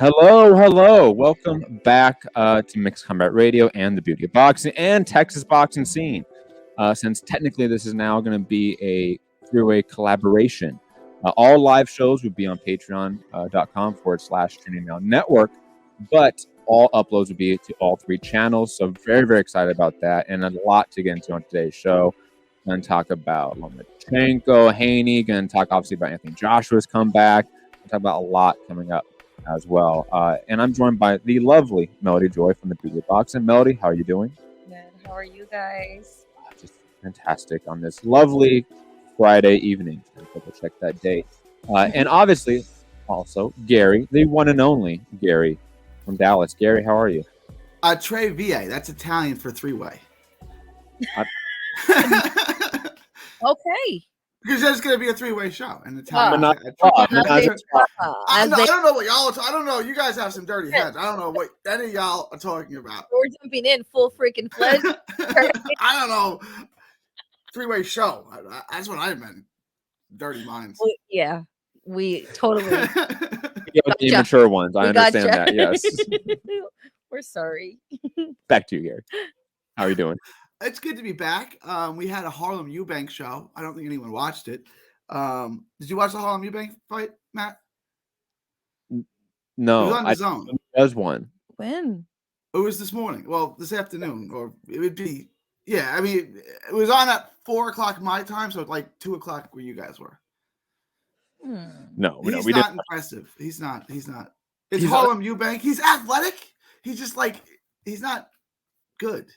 Hello, hello. Welcome back to Mixed Combat Radio and the Beauty of Boxing and Texas boxing scene. Since technically this is now going to be a three-way collaboration. All live shows would be on patreon.com/Training Now Network, but all uploads would be to all three channels. So very, very excited about that, and a lot to get into on today's show. Going to talk about Lomachenko, Haney. Going to talk obviously about Anthony Joshua's comeback. We'll talk about a lot coming up as well. And I'm joined by the lovely Melody Joy from the Beauty of Boxing. Melody, how are you doing? Good. How are you guys? Just fantastic on this lovely Friday evening. Double check that date. And obviously, also Gary, the one and only Gary from Dallas. Gary, how are you? Tre Va. That's Italian for three-way. Okay. Because there's going to be a three-way show in the I town. don't know what y'all. I don't know. You guys have some dirty heads. I don't know what any of y'all are talking about. We're jumping in full freaking fledged. I don't know. Three-way show. That's what I meant. Dirty minds. Yeah, we totally. The immature ones. I understand that. Yes. We're sorry. Back to you, Gary. How are you doing? It's good to be back. We had a Harlem Eubank show. I don't think anyone watched it. Did you watch the Harlem Eubank fight, Matt? No. It was on the Zone. There's one. When? It was this morning. Well, this afternoon, or it would be. Yeah, I mean, it was on at 4:00 my time, so it's like 2:00 where you guys were. No, he's we not didn't. impressive. He's not. It's Harlem Eubank. He's athletic. He's just like he's not good.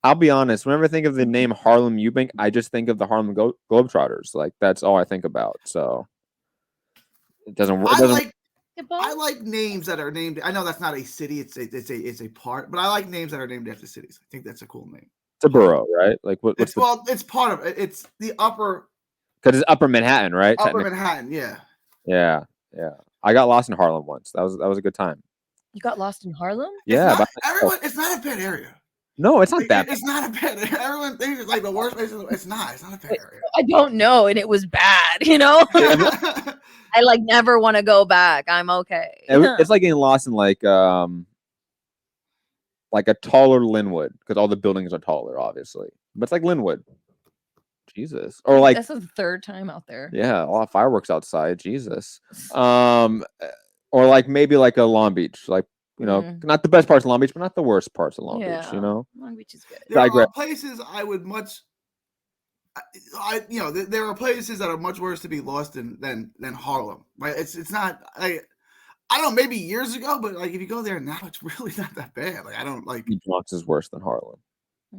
I'll be honest. Whenever I think of the name Harlem Eubank, I just think of the Harlem Globetrotters. Like that's all I think about. So it doesn't work. I like names that are named. I know that's not a city. It's a part. But I like names that are named after cities. I think that's a cool name. It's a borough, right? Like it's part of it. It's the upper. Because it's Upper Manhattan, right? Upper Manhattan, yeah. Yeah. I got lost in Harlem once. That was a good time. You got lost in Harlem? Yeah. It's not a bad area. No, it's not bad. It's not a bad area. Everyone thinks it's like the worst place. It's not. It's not a bad area. I don't know, and it was bad, I never want to go back. I'm okay. It's like getting lost in like a taller Linwood because all the buildings are taller, obviously. But it's like Linwood. Jesus. Or like that's the third time out there. Yeah, a lot of fireworks outside. Jesus. Or like maybe like a Long Beach, like not the best parts of Long Beach, but not the worst parts of Long Beach. Long Beach is good. There are places I would much. There are places that are much worse to be lost in than Harlem. Right? It's not. I don't know. Maybe years ago, but like if you go there now, it's really not that bad. Like I don't like. The Bronx is worse than Harlem. I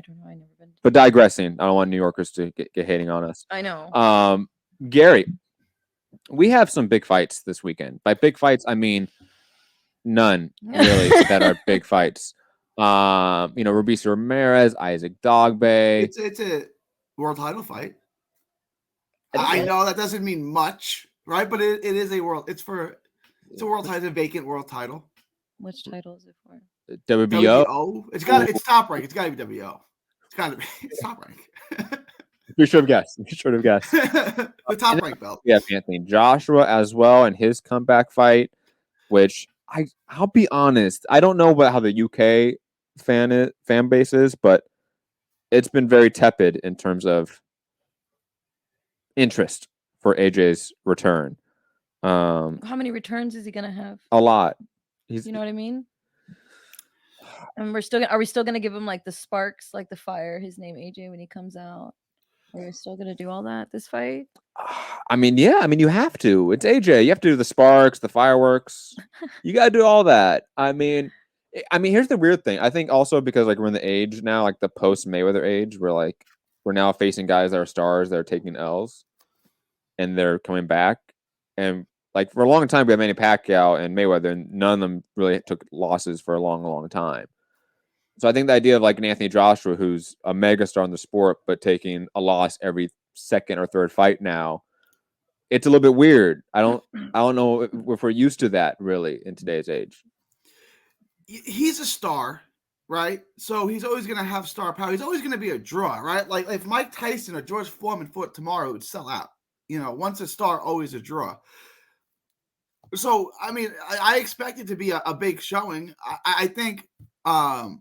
don't know. I never been. But digressing, I don't want New Yorkers to get hating on us. I know. Gary, we have some big fights this weekend. By big fights, I mean none really that are big fights. Robeisy Ramirez, Isaac Dogboe. It's a world title fight. I know that doesn't mean much, right? But it is a world. It's a world title, a vacant world title. Which title is it for? WBO. It's top rank. It's got to be WO. It's got to be top rank. We should have guessed. The top rank belt. Yeah, Anthony Joshua as well, and his comeback fight, which I'll be honest, I don't know how the UK fan base is, but it's been very tepid in terms of interest for AJ's return. How many returns is he gonna have? A lot. You know what I mean? And are we still gonna give him like the sparks, like the fire, his name AJ when he comes out? Are we still gonna do all that this fight? I mean, yeah. I mean, you have to. It's AJ. You have to do the sparks, the fireworks. You gotta do all that. I mean, here's the weird thing. I think also because like we're in the age now, like the post Mayweather age, where like we're now facing guys that are stars that are taking L's, and they're coming back. And like for a long time, we had Manny Pacquiao and Mayweather, and none of them really took losses for a long, long time. So I think the idea of like an Anthony Joshua, who's a megastar in the sport, but taking a loss every second or third fight now, it's a little bit weird. I don't know if we're used to that really in today's age. He's a star, right? So he's always going to have star power. He's always going to be a draw, right? Like if Mike Tyson or George Foreman fought tomorrow, it would sell out. Once a star, always a draw. So I mean, I expect it to be a big showing. I think. I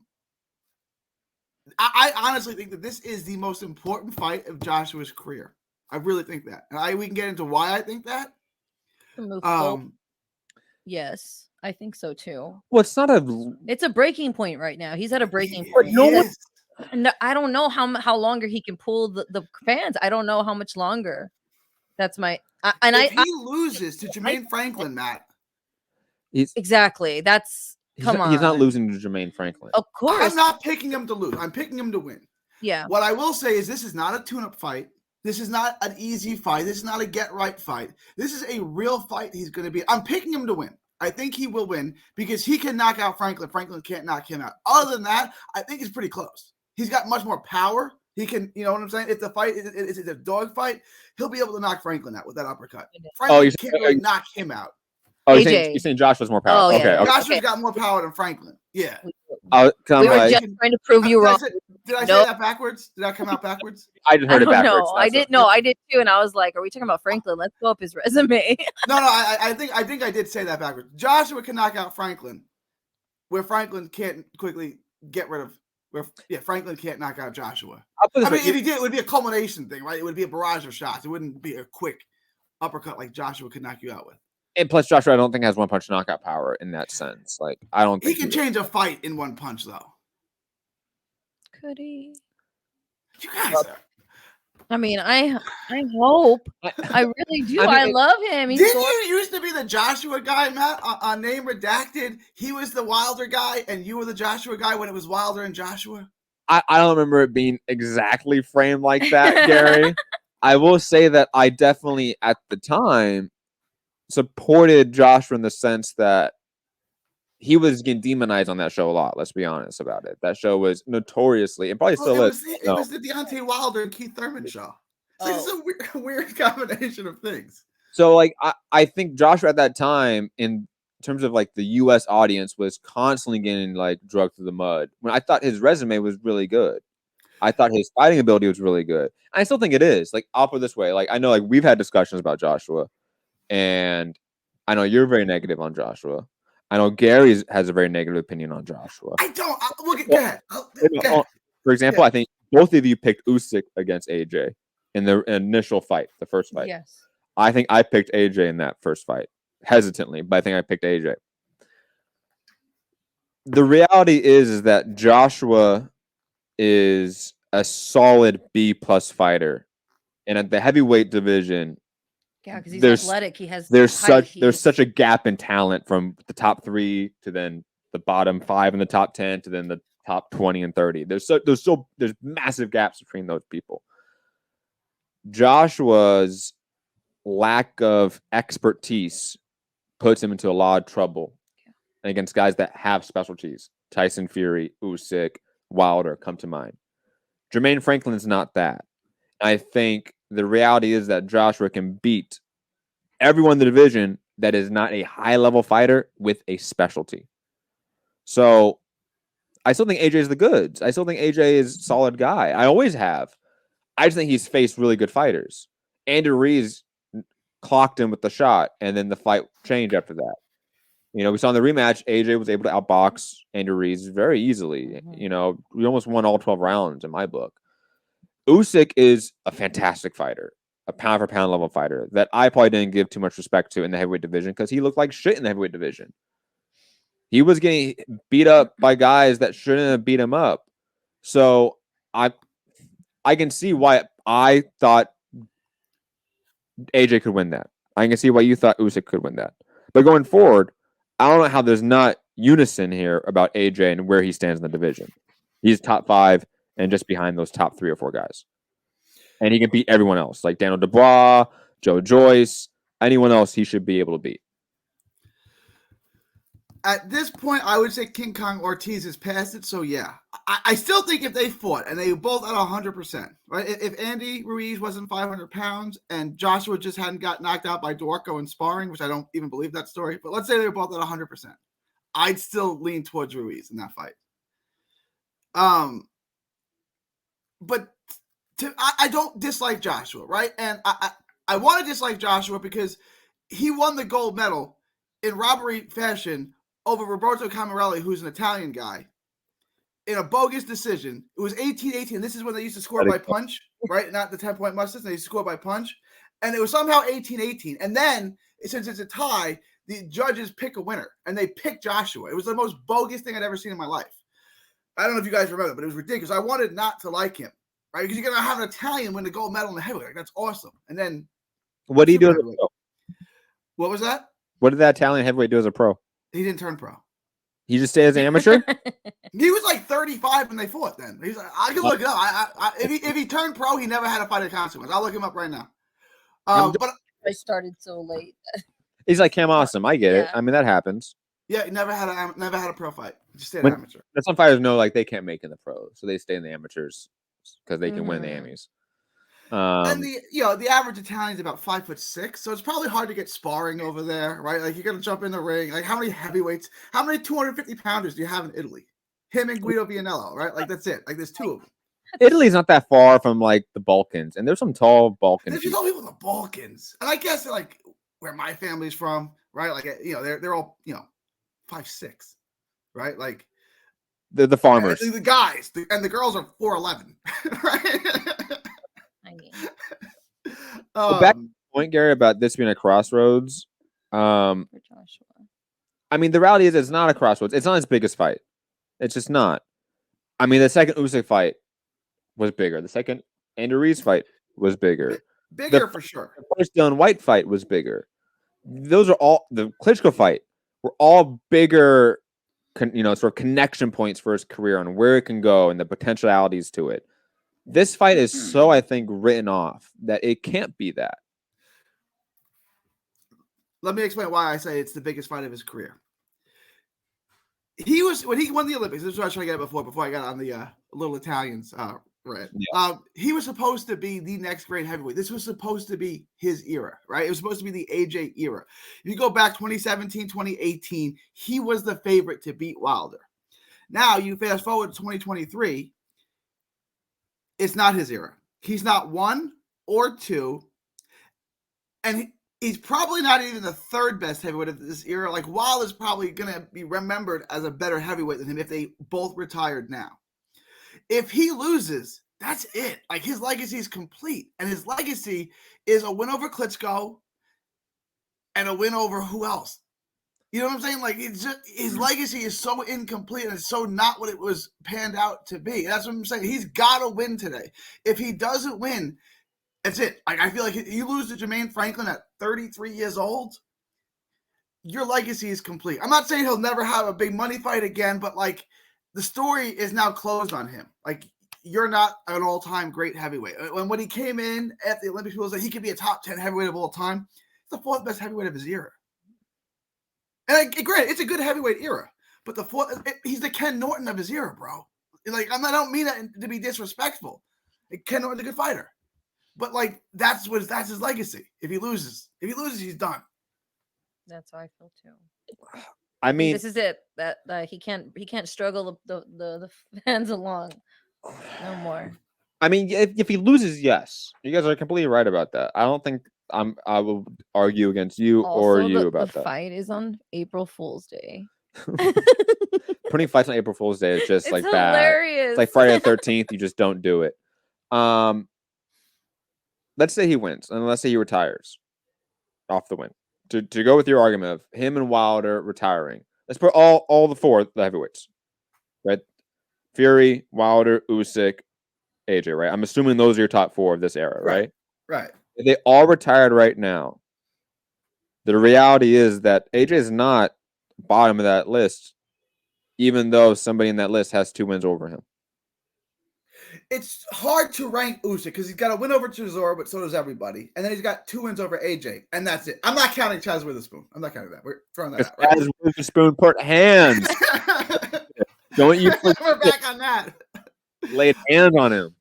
honestly think that this is the most important fight of Joshua's career. I really think that. And we can get into why I think that. Move forward. Yes, I think so too. Well, it's not a. It's a breaking point right now. He's at a breaking He point. is. No, I don't know how longer he can pull the fans. I don't know how much longer. That's my If he loses to Jermaine Franklin, Matt. Exactly. That's come on. He's not losing to Jermaine Franklin. Of course. I'm not picking him to lose. I'm picking him to win. Yeah. What I will say is this is not a tune-up fight. This is not an easy fight. This is not a get-right fight. This is a real fight he's going to be. I'm picking him to win. I think he will win because he can knock out Franklin. Franklin can't knock him out. Other than that, I think it's pretty close. He's got much more power. He can, you know what I'm saying? If the fight is a dog fight, he'll be able to knock Franklin out with that uppercut. Franklin can't really knock him out. Oh, you're saying Joshua's more power. Oh, yeah. Okay. Joshua's got more power than Franklin. Yeah. We were just trying to prove you wrong. Did I say that backwards? Did that come out backwards? I just heard it backwards. No, I did. No, I did too. And I was like, "Are we talking about Franklin? Let's go up his resume." No. I think I did say that backwards. Joshua can knock out Franklin, where Franklin can't quickly get rid of. Franklin can't knock out Joshua. I mean, if he did, it would be a culmination thing, right? It would be a barrage of shots. It wouldn't be a quick uppercut like Joshua could knock you out with. And plus, Joshua, I don't think has one punch knockout power in that sense. Like, I don't think he can change a fight in one punch, though. Could he? You guys are. I mean, I hope. I really do. I love him. Didn't you used to be the Joshua guy, Matt? On Name Redacted, he was the Wilder guy, and you were the Joshua guy when it was Wilder and Joshua? I don't remember it being exactly framed like that, Gary. I will say that I definitely, at the time, supported Joshua in the sense that he was getting demonized on that show a lot. Let's be honest about it. That show was notoriously, and probably still is. It was the Deontay Wilder and Keith Thurman show. So it's a weird combination of things. So, like, I think Joshua at that time, in terms of like the U.S. audience, was constantly getting like drugged through the mud. When I thought his resume was really good, I thought his fighting ability was really good. And I still think it is. Like, I'll put it this way: like, I know, like, we've had discussions about Joshua, and I know you're very negative on Joshua. I know Gary has a very negative opinion on Joshua. I don't. Look at that. For example, I think both of you picked Usyk against AJ in the initial fight, the first fight. Yes. I think I picked AJ in that first fight, hesitantly, but I think I picked AJ. The reality is that Joshua is a solid B+ fighter, and at the heavyweight division. Yeah, because he's athletic. He has there's such a gap in talent from the top 3 to then the bottom 5 in the top 10 to then the top 20 and 30. There's massive gaps between those people. Joshua's lack of expertise puts him into a lot of trouble against guys that have specialties. Tyson Fury, Usyk, Wilder come to mind. Jermaine Franklin's not that. I think the reality is that Joshua can beat everyone in the division that is not a high-level fighter with a specialty. So I still think AJ is the goods. I still think AJ is a solid guy. I always have. I just think he's faced really good fighters. Andy Ruiz clocked him with the shot, and then the fight changed after that. You know, we saw in the rematch, AJ was able to outbox Andy Ruiz very easily. You know, we almost won all 12 rounds in my book. Usyk is a fantastic fighter, a pound-for-pound level fighter that I probably didn't give too much respect to in the heavyweight division because he looked like shit in the heavyweight division. He was getting beat up by guys that shouldn't have beat him up. So I can see why I thought AJ could win that. I can see why you thought Usyk could win that. But going forward, I don't know how there's not unison here about AJ and where he stands in the division. He's top 5 and just behind those top 3 or 4 guys. And he can beat everyone else, like Daniel Dubois, Joe Joyce, anyone else he should be able to beat. At this point, I would say King Kong Ortiz has passed it. So, yeah. I still think if they fought and they were both at 100%, right? If Andy Ruiz wasn't 500 pounds and Joshua just hadn't got knocked out by Dorco in sparring, which I don't even believe that story, but let's say they were both at 100%, I'd still lean towards Ruiz in that fight. But I don't dislike Joshua, right? And I want to dislike Joshua because he won the gold medal in robbery fashion over Roberto Camarelli, who's an Italian guy, in a bogus decision. It was 18-18. This is when they used to score by punch, right? Not the 10-point mustard. They used to score by punch. And it was somehow 18-18. And then, since it's a tie, the judges pick a winner. And they pick Joshua. It was the most bogus thing I'd ever seen in my life. I don't know if you guys remember, but it was ridiculous. I wanted not to like him, right? Because you're going to have an Italian win the gold medal in the heavyweight. Like, that's awesome. And then... What did he do as a pro? What was that? What did that Italian heavyweight do as a pro? He didn't turn pro. He just stayed as an amateur? He was like 35 when they fought then. He's like, I can look it up. If he turned pro, he never had a fight of consequence. I'll look him up right now. But I started so late. He's like Cam Awesome. I get it. Yeah. I mean, that happens. yeah, he never had a pro fight. He just stayed an amateur. Some fighters know like they can't make in the pros, so they stay in the amateurs because they can win the Emmys. And the average Italian is about 5'6", so it's probably hard to get sparring over there, right? Like, you're gonna jump in the ring. Like, how many heavyweights? How many 250 pounders do you have in Italy? Him and Guido Vianello, right? Like, that's it. Like, there's two of them. Italy's not that far from like the Balkans, and there's some tall Balkan There's people. all people in the Balkans, and I guess like where my family's from, right? Like, they're all 5'6", right? Like, They're the farmers. the guys and the girls are 4'11", right? I mean, Back to the point, Gary, about this being a crossroads. for Joshua. I mean, the reality is it's not a crossroads. It's not his biggest fight. It's just not. I mean, the second Usyk fight was bigger. The second Andrew Reese fight was bigger. Bigger for sure. The first Dylan White fight was bigger. Those are all the Klitschko fight were all bigger, sort of connection points for his career on where it can go and the potentialities to it. This fight is so, I think, written off that it can't be that. Let me explain why I say it's the biggest fight of his career. When he won the Olympics, this is what I was trying to get at before I got on the little Italians rant. Yeah. He was supposed to be the next great heavyweight. This was supposed to be his era, right? It was supposed to be the AJ era. If you go back 2017, 2018, he was the favorite to beat Wilder. Now you fast forward to 2023, it's not his era. He's not 1 or 2, and he's probably not even the third best heavyweight of this era. Like, Wilder's probably going to be remembered as a better heavyweight than him if they both retired now. If he loses, that's it. Like, his legacy is complete, and his legacy is a win over Klitschko and a win over who else? You know what I'm saying? Like, it's just, his legacy is so incomplete and it's so not what it was panned out to be. That's what I'm saying. He's got to win today. If he doesn't win, that's it. Like, I feel like you lose to Jermaine Franklin at 33 years old, your legacy is complete. I'm not saying he'll never have a big money fight again, but like, the story is now closed on him. Like, you're not an all-time great heavyweight. When he came in at the Olympics, people said he could be a top 10 heavyweight of all time. He's the 4th best heavyweight of his era. And granted, it's a good heavyweight era, but he's the Ken Norton of his era, bro. Like, I don't mean that to be disrespectful. Like, Ken Norton's a good fighter, but like, that's his legacy. If he loses, he's done. That's how I feel too. I mean, This is it. That he can't struggle the fans along no more. I mean, if he loses, yes, you guys are completely right about that. I don't think I will argue against you or you about the that. fight is on April Fool's Day. Putting fights on April Fool's Day is just It's like hilarious. bad. It's like Friday the 13th. You just don't do it. Let's say he wins, and let's say he retires off the win. To go with your argument of him and Wilder retiring, let's put all the heavyweights, right? Fury, Wilder, Usyk, AJ, right? I'm assuming those are your top 4 of this era, right? Right. If they all retired right now, the reality is that AJ is not bottom of that list, even though somebody in that list has 2 wins over him. It's hard to rank Usyk because he's got a win over Chisora, but so does everybody. And then he's got 2 wins over AJ, and that's it. I'm not counting Chaz Witherspoon. I'm not counting that. We're throwing that out. Right? Chaz Witherspoon put hands. Don't you We're back on that. laid hands on him.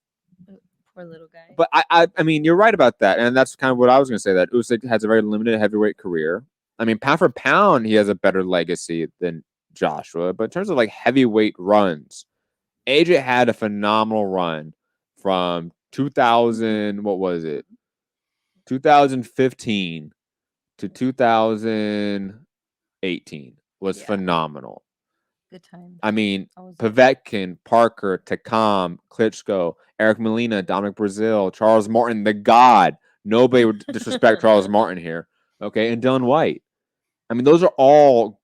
Poor little guy. But I mean, you're right about that, and that's kind of what I was going to say. That Usyk has a very limited heavyweight career. I mean, pound for pound, he has a better legacy than Joshua. But in terms of like heavyweight runs, AJ had a phenomenal run from 2000. What was it? 2015 to 2000. 18 was Yeah. phenomenal. Good times. I mean, Always- Povetkin, Parker, Takam, Klitschko, Eric Molina, Dominic Brazil, Charles Martin, the God. Nobody would disrespect Charles Martin here. Okay. And Dylan White. I mean, those are all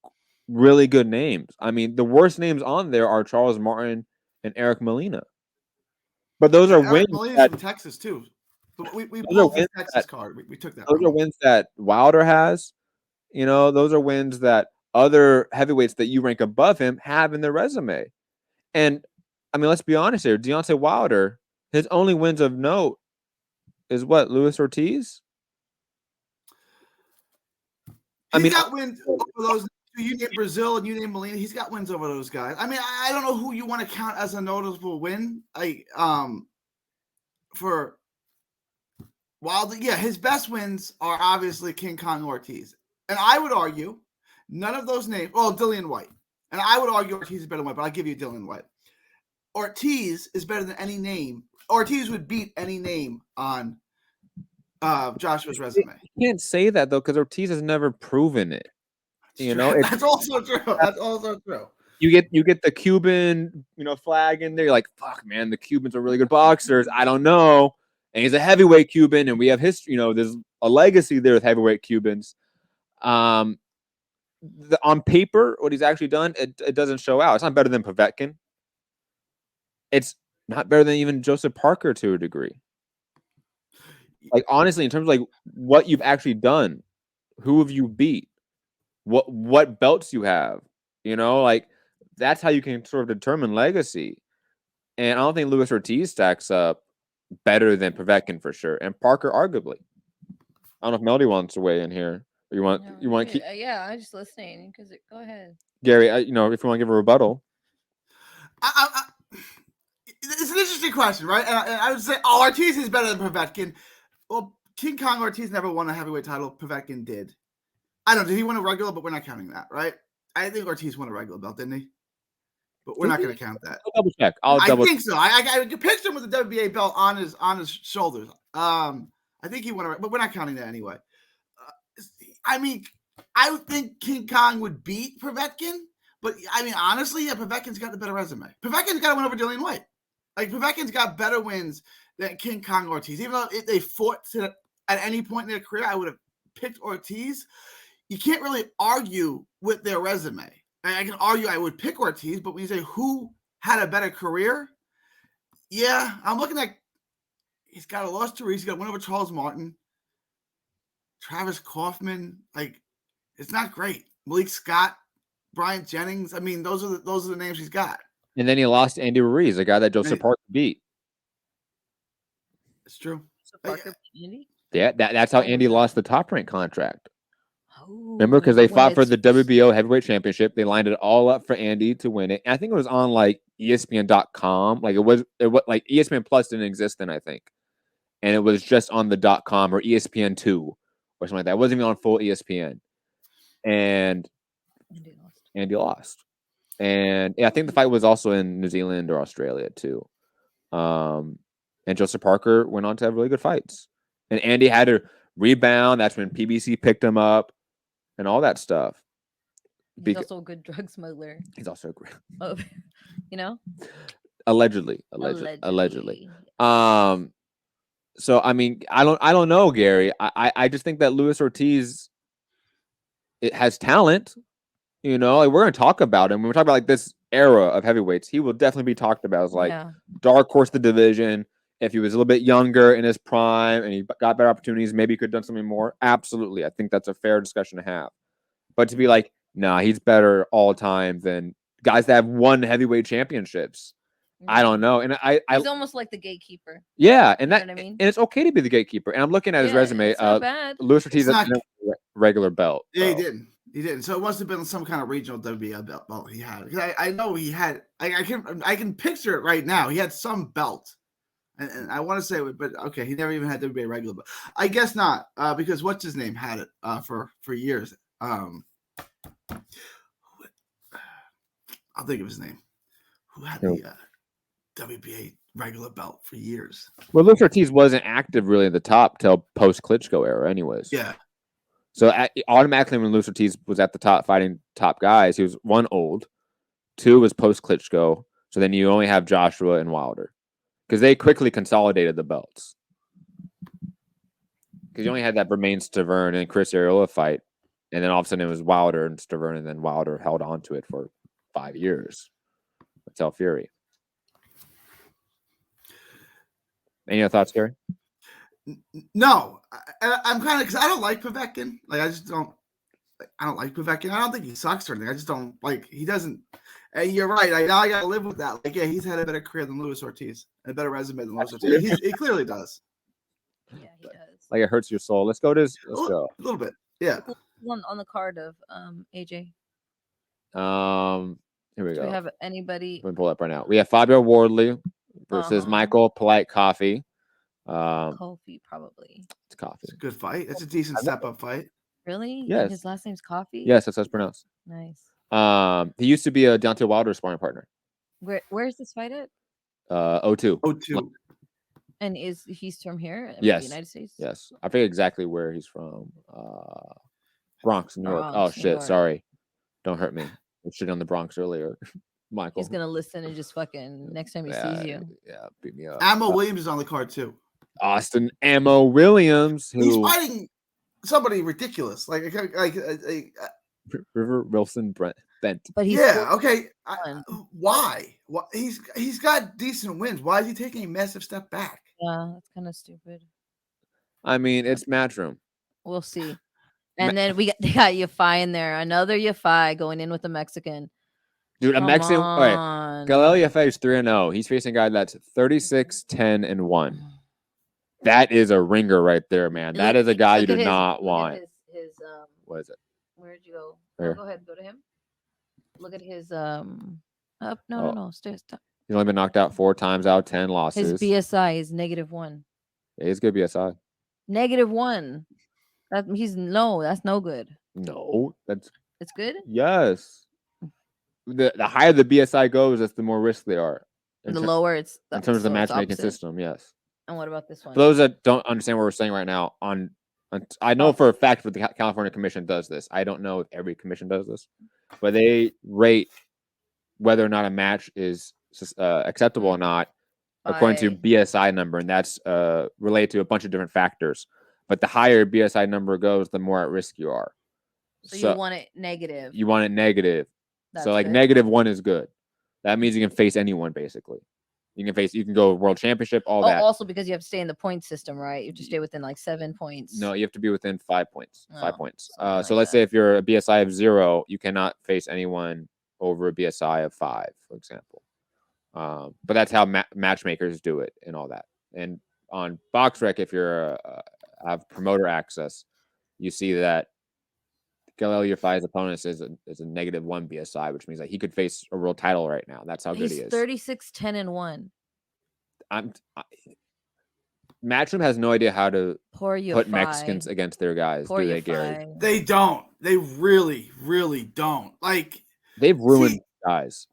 really good names. I mean, the worst names on there are Charles Martin and Eric Molina. But those are Eric wins Molina's that from Texas too. We Those are pulled the wins Texas that- card. We took that. those are Wrong. wins that Wilder has. You know, those are wins that other heavyweights that you rank above him have in their resume. And I mean, let's be honest here. Deontay Wilder, his only wins of note is what? Luis Ortiz? I He's mean, got wins over those. You name Brazil and you name Molina. He's got wins over those guys. I mean, I don't know who you want to count as a noticeable win. For Wilder, yeah, his best wins are obviously King Kong Ortiz, and I would argue none of those names. Well, Dillian White, and I would argue Ortiz is better than White, but I'll give you Dillian White. Ortiz is better than any name. Ortiz would beat any name on Joshua's resume. you can't say that though, because Ortiz has never proven it. You know, it's, That's also true. That's also true. you get the Cuban, flag in there. You're like, fuck, man, the Cubans are really good boxers. I don't know. And he's a heavyweight Cuban, and we have history. There's a legacy there with heavyweight Cubans. On paper, what he's actually done, it doesn't show out. It's not better than Povetkin. It's not better than even Joseph Parker to a degree. Like, honestly, in terms of like what you've actually done, who have you beat, what belts you have, like that's how you can sort of determine legacy. And I don't think Luis Ortiz stacks up better than Povetkin for sure, and Parker arguably. I don't know if Melody wants to weigh in here. Or you want to keep yeah, I'm just listening because go ahead. Gary. If you want to give a rebuttal. It's an interesting question, right? And I would say, Ortiz is better than Povetkin. Well, King Kong Ortiz never won a heavyweight title. Povetkin did. I don't know. Did he win a regular? But we're not counting that, right? I think Ortiz won a regular belt, didn't he? But we're not going to count that. I'll double check. I think so. I pictured him with the WBA belt on his shoulders. I think he won, but we're not counting that anyway. I mean, I would think King Kong would beat Povetkin, but I mean, honestly, yeah, Povetkin's got the better resume. Povetkin's got to win over Dillian White. Like, Povetkin's got better wins than King Kong Ortiz. Even though if they fought at any point in their career, I would have picked Ortiz. You can't really argue with their resume. I can argue I would pick Ortiz, but when you say who had a better career, yeah, I'm looking at he's got a loss to Reese, he's got a win over Charles Martin, Travis Kaufman. Like, it's not great. Malik Scott, Brian Jennings. I mean, those are the names he's got. And then he lost to Andy Ruiz, a guy that Joseph Parker beat. It's true. So Parker Andy? Yeah, that's how Andy lost the Top Rank contract. Oh, Remember, because they fought for the WBO heavyweight championship. They lined it all up for Andy to win it. And I think it was on like ESPN.com. Like it was like ESPN Plus didn't exist then, I think. And it was just on the .com or ESPN2 or something like that. It wasn't even on full ESPN. And Andy lost. And yeah, I think the fight was also in New Zealand or Australia too. And Joseph Parker went on to have really good fights. And Andy had to rebound. That's when PBC picked him up. And all that stuff. He's also a good drug smuggler. He's also a great. Oh, Allegedly. So I mean, I don't know, Gary. I just think that Luis Ortiz has talent. Like we're gonna talk about him when we're talking about like this era of heavyweights. He will definitely be talked about as like dark horse the division. If he was a little bit younger in his prime and he got better opportunities, maybe he could have done something more. Absolutely. I think that's a fair discussion to have. But to be like, nah, he's better all time than guys that have won heavyweight championships. I don't know. And he's almost like the gatekeeper. Yeah. And that, I mean? And it's okay to be the gatekeeper. And I'm looking at his resume. It's not bad. Luis Ortiz has a regular belt. Yeah, he didn't. He didn't. So it must have been some kind of regional WBA belt he had. I know he had. I can picture it right now. He had some belt. And I want to say, but okay, he never even had WBA regular, but I guess not, because what's his name had it for years. I'll think of his name. Who had the WBA regular belt for years? Well, Luis Ortiz wasn't active really at the top till post Klitschko era, anyways. Yeah. So automatically when Luis Ortiz was at the top fighting top guys, he was 1 old, 2 was post Klitschko. So then you only have Joshua and Wilder because they quickly consolidated the belts. Because you only had that Bermain Stavern and Chris Arreola fight, and then all of a sudden it was Wilder and Stavern, and then Wilder held on to it for 5 years until Fury. Any other thoughts, Gary? No, I'm kind of because I don't like Povetkin. Like I just don't. I don't like Povetkin. I don't think he sucks or anything. I just don't like. He doesn't. And you're right. Now I gotta live with that. Like, yeah, he's had a better career than Luis Ortiz, a better resume than Luis Ortiz. He clearly does. Yeah, he does. Like it hurts your soul. Let's go. Let's go. A little bit. Yeah. On the card of AJ. Here we Do go. we have anybody? Let me pull it up right now. We have Fabio Wardley versus Michael Polite Coffee. Kofi, probably. It's Coffee. It's a good fight. It's a decent step-up fight. Really? Yes. His last name's Coffee? Yes, that's how it's pronounced. Nice. He used to be a Deontay Wilder sparring partner. Where's this fight at? 02. 02. And he's from here? Yes. The United States? Yes. I forget exactly where he's from. Bronx, New York. Bronx, Oh, New shit. York. Sorry. Don't hurt me. I shit on the Bronx earlier. Michael. He's going to listen and just fucking next time he sees you. Yeah, beat me up. Ammo Williams is on the card too. Austin Ammo Williams. He's Who fighting somebody ridiculous. Like River Wilson Bent. But he's okay. Why? He's got decent wins. Why is he taking a massive step back? Yeah, that's kind of stupid. I mean, it's Matchroom. We'll see. And then they got Yafai in there. Another Yafai going in with a Mexican. Dude, a Come Mexican. on. All right. Galil Yafai is 3-0. He's facing a guy that's 36-10-1. That is a ringer right there, man. That is a guy you do not want. His what is it? Where'd you go? There. Go ahead, go to him. Look at his up. No. Stay. Stop. He's only been knocked out 4 times out of 10 losses. His BSI is -1. Yeah, he's good BSI. -1. That's no good. No, It's good. yes. The higher the BSI goes, that's the more risk they are. And the lower it's in terms of the so it's matchmaking opposite. system. Yes. And what about this one? For those that don't understand what we're saying right now, I know for a fact that the California Commission does this. I don't know if every commission does this, but they rate whether or not a match is acceptable or not according to BSI number, and that's related to a bunch of different factors. But the higher BSI number goes, the more at risk you are. So you want it negative. You want it negative. That's so like good. -1 is good. That means you can face anyone basically. You can go world championship, all that. Also because you have to stay in the point system, right? You have to stay within like 7 points. No, you have to be within 5 points. 5 points. Something So like let's say if you're a BSI of 0, you cannot face anyone over a BSI of 5, for example. But that's how matchmakers do it and all that. And on BoxRec, if you're have promoter access, you see that Galil Yafai's opponent is a -1 BSI, which means that he could face a world title right now. That's how good he is. 36-10-1. Matchroom has no idea how to Poor put Yafai. Mexicans against their guys, Poor do they, Yafai. Gary? They don't. They really, really don't. Like They've ruined guys.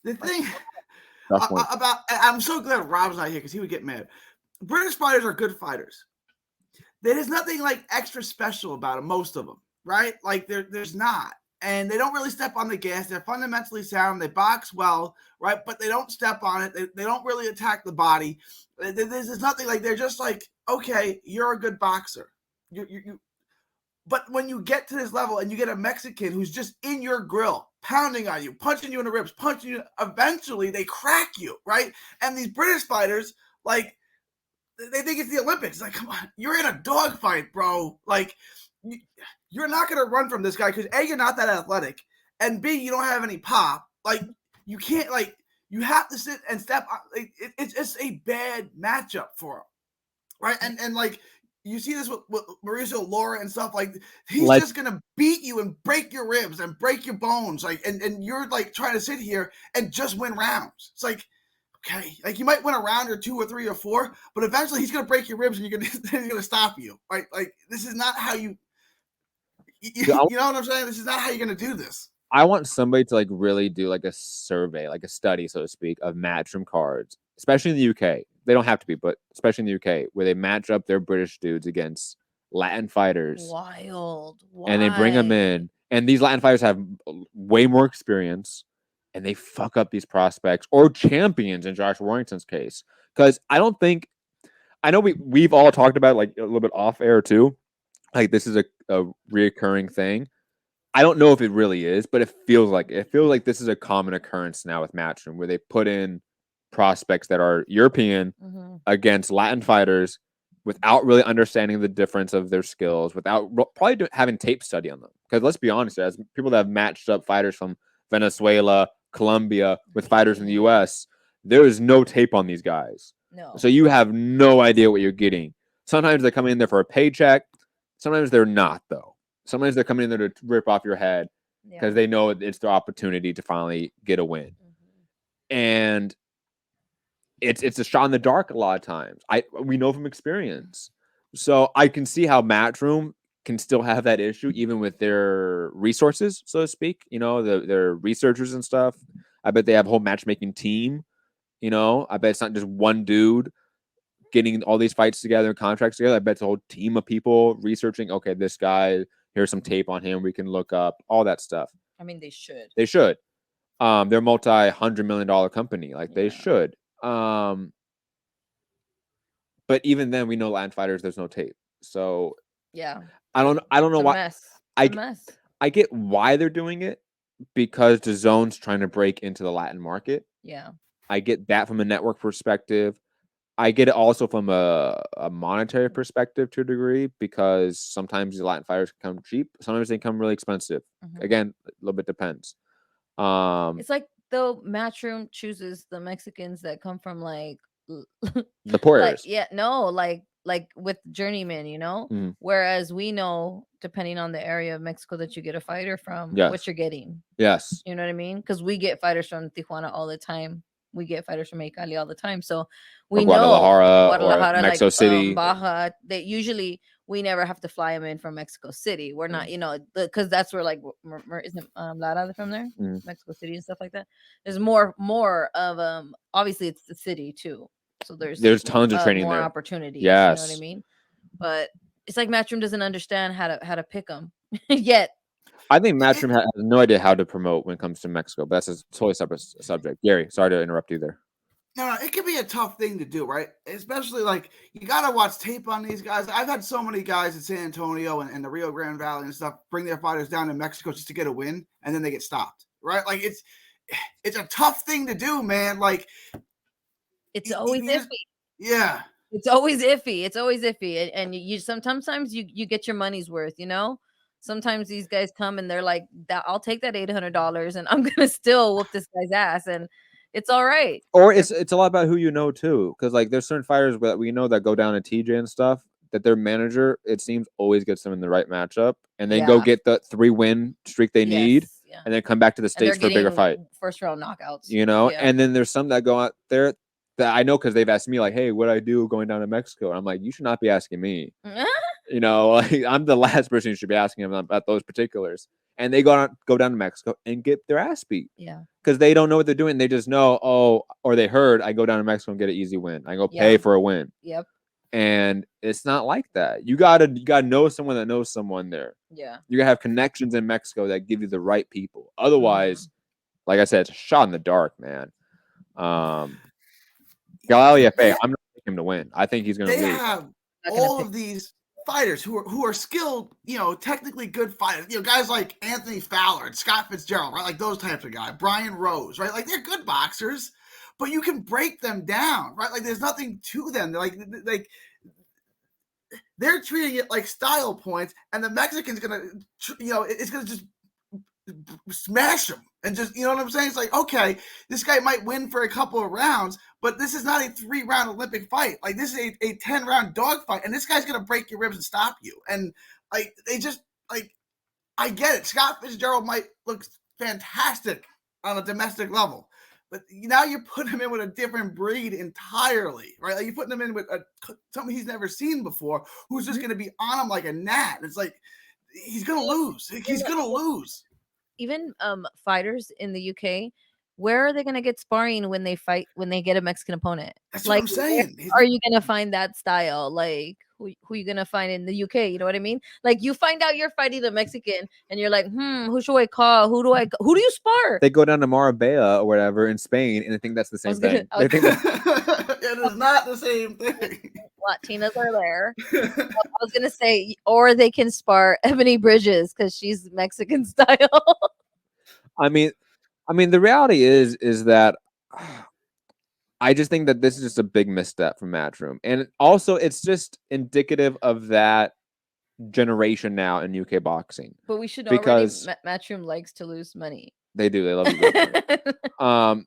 The thing Tough one. I'm so glad Rob's not here because he would get mad. British fighters are good fighters. There's nothing like extra special about them, most of them, right? Like there's not. And they don't really step on the gas. They're fundamentally sound. They box well, right? But they don't step on it. They don't really attack the body. There's nothing like, they're just like, okay, you're a good boxer. You. But when you get to this level and you get a Mexican who's just in your grill, pounding on you, punching you in the ribs, punching you, eventually they crack you, right? And these British fighters, like, they think it's the Olympics. It's like, come on, you're in a dogfight, bro. Like, you're not going to run from this guy because A, you're not that athletic, and B, you don't have any pop. Like, you can't, like, you have to sit and step. Like, it's just a bad matchup for him, right? And like, you see this with Mauricio Lara and stuff. Like, he's just going to beat you and break your ribs and break your bones. Like, and you're, like, trying to sit here and just win rounds. It's like, okay, like you might win a round or 2 or 3 or 4, but eventually he's gonna break your ribs and he's gonna stop you. Right? Like this is not how you know what I'm saying? This is not how you're gonna do this. I want somebody to like really do like a survey, like a study, so to speak, of Matchroom cards, especially in the UK. They don't have to be, but especially in the UK, where they match up their British dudes against Latin fighters, Wild. and they bring them Why? in, and these Latin fighters have way more experience, and they fuck up these prospects or champions in Josh Warrington's case. Because I know we've all talked about like a little bit off air too, like this is a reoccurring thing. I don't know if it really is, but it feels like this is a common occurrence now with Matchroom, where they put in prospects that are European against Latin fighters without really understanding the difference of their skills, without probably having tape study on them. Because let's be honest, as people that have matched up fighters from Venezuela, Colombia with fighters in the U.S., there is no tape on these guys. No. So you have no idea what you're getting. Sometimes they come in there for a paycheck. Sometimes they're not, though. Sometimes they're coming in there to rip off your head because they know it's their opportunity to finally get a win. And it's a shot in the dark a lot of times. We know from experience. So I can see how Matchroom can still have that issue even with their resources, so to speak. You know, their researchers and stuff. I bet they have a whole matchmaking team. You know, I bet it's not just one dude getting all these fights together and contracts together. I bet it's a whole team of people researching, okay, this guy, here's some tape on him we can look up, all that stuff. I mean, they should. They should. They're a multi-$100 million company. Like they should. But even then, we know Latin fighters, there's no tape. So yeah, I don't know why. Mess. Mess. I get why they're doing it, because DAZN's trying to break into the Latin market. Yeah. I get that from a network perspective. I get it also from a monetary perspective to a degree, because sometimes the Latin fighters come cheap. Sometimes they come really expensive. Again, a little bit depends. It's like the Matchroom chooses the Mexicans that come from like the poor areas. Like with journeyman, you know. Whereas we know, depending on the area of Mexico that you get a fighter from, what you're getting. Yes. You know what I mean? Because we get fighters from Tijuana all the time. We get fighters from Mexicali all the time. So we know Guadalajara, Mexico City, Baja. They usually, we never have to fly them in from Mexico City. We're not, you know, because that's where like isn't Lara from there, Mexico City and stuff like that. There's more of obviously it's the city too. So there's tons of training more there. Opportunities. Yes. You know what I mean? But it's like Matchroom doesn't understand how to pick them yet. I think Matchroom has no idea how to promote when it comes to Mexico, but that's a totally separate subject. Gary, sorry to interrupt you there. No, it can be a tough thing to do, right? Especially like you got to watch tape on these guys. I've had so many guys in San Antonio and the Rio Grande Valley and stuff bring their fighters down to Mexico just to get a win, and then they get stopped, right? Like it's a tough thing to do, man. Like it's always iffy. Yeah. It's always iffy. And you sometimes you get your money's worth, you know? Sometimes these guys come and they're like, I'll take that $800 and I'm going to still whoop this guy's ass. And it's all right. Or it's a lot about who you know too. Cause like there's certain fighters that we know that go down to TJ and stuff, that their manager, it seems, always gets them in the right matchup, and then go get the 3-win streak they need, and then come back to the States for a bigger fight. First round knockouts. You know? And then there's some that go out there that I know, because they've asked me like, hey, what do I do going down to Mexico? And I'm like, you should not be asking me. You know, like, I'm the last person you should be asking them about those particulars. And they go down to Mexico and get their ass beat. Yeah. Because they don't know what they're doing. They just know, or they heard, I go down to Mexico and get an easy win. I go pay for a win. Yep. And it's not like that. You gotta know someone that knows someone there. Yeah. You gotta have connections in Mexico that give you the right people. Otherwise, like I said, it's a shot in the dark, man. Galali FA, I'm not taking him to win. I think he's going to lose. They have all of these fighters who are skilled, you know, technically good fighters. You know, guys like Anthony Fowler and Scott Fitzgerald, right? Like those types of guys. Brian Rose, right? Like they're good boxers, but you can break them down, right? Like there's nothing to them. They're like they're treating it like style points, and the Mexican's gonna, you know, it's gonna just smash him and just, you know what I'm saying? It's like, okay, this guy might win for a couple of rounds, but this is not a 3-round Olympic fight. Like this is a 10-round dog fight, and this guy's gonna break your ribs and stop you. And like they just like, I get it. Scott Fitzgerald might look fantastic on a domestic level, but now you're putting him in with a different breed entirely, right? Like you're putting him in with something he's never seen before, who's just gonna be on him like a gnat. It's like he's gonna lose. He's gonna lose. Even fighters in the UK, where are they going to get sparring when they get a Mexican opponent? That's like, what I'm saying. Are you going to find that style? Like, who you gonna find in the UK? You know what I mean? Like you find out you're fighting a Mexican, and you're like, who should I call? Who do you spar? They go down to Marbella or whatever in Spain, and they think that's the same thing. They think it is not the same thing. Latinas are there. I was gonna say, or they can spar Ebony Bridges because she's Mexican style. I mean, the reality is that I just think that this is just a big misstep from Matchroom, and also it's just indicative of that generation now in UK boxing. But we should know because already Matchroom likes to lose money. They do. They love to lose money.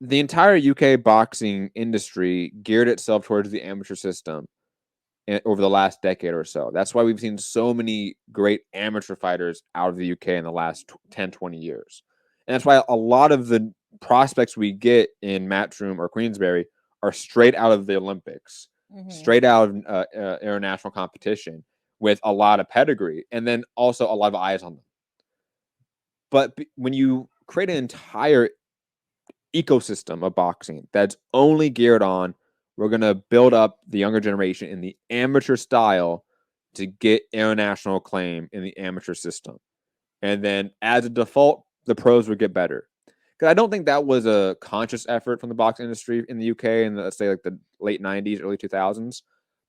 The entire UK boxing industry geared itself towards the amateur system over the last decade or so. That's why we've seen so many great amateur fighters out of the UK in the last 10, 20 years. And that's why a lot of the prospects we get in Matchroom or Queensberry are straight out of the Olympics, straight out of international competition with a lot of pedigree, and then also a lot of eyes on them. But when you create an entire ecosystem of boxing that's only geared on, we're going to build up the younger generation in the amateur style to get international acclaim in the amateur system. And then as a default, the pros would get better. Because I don't think that was a conscious effort from the boxing industry in the UK in, let's say, like the late 90s, early 2000s.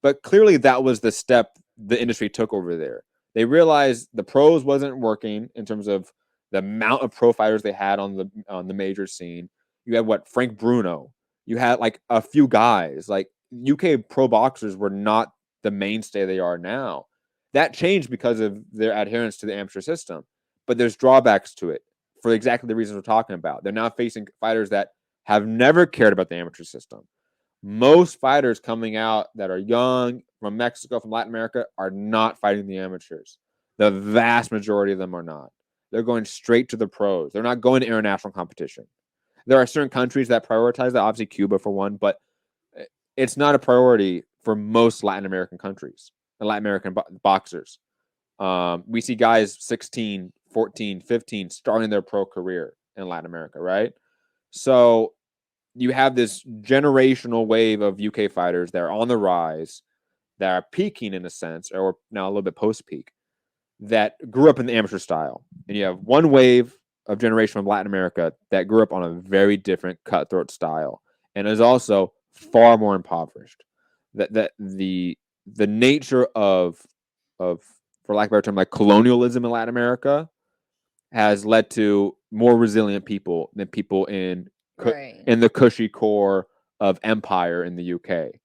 But clearly that was the step the industry took over there. They realized the pros wasn't working in terms of the amount of pro fighters they had on the major scene. You had Frank Bruno. You had like a few guys. Like UK pro boxers were not the mainstay they are now. That changed because of their adherence to the amateur system. But there's drawbacks to it for exactly the reasons we're talking about. They're now facing fighters that have never cared about the amateur system. Most fighters coming out that are young from Mexico, from Latin America, are not fighting the amateurs. The vast majority of them are not. They're going straight to the pros. They're not going to international competition. There are certain countries that prioritize that, obviously Cuba for one, but it's not a priority for most Latin American countries and Latin American boxers. We see guys 16, 14, 15 starting their pro career in Latin America, right? So you have this generational wave of UK fighters that are on the rise, that are peaking in a sense, or now a little bit post-peak, that grew up in the amateur style. And you have one wave of generation from Latin America that grew up on a very different cutthroat style and is also far more impoverished. That the nature of for lack of a better term, like colonialism in Latin America has led to more resilient people than people in the cushy core of empire in the UK.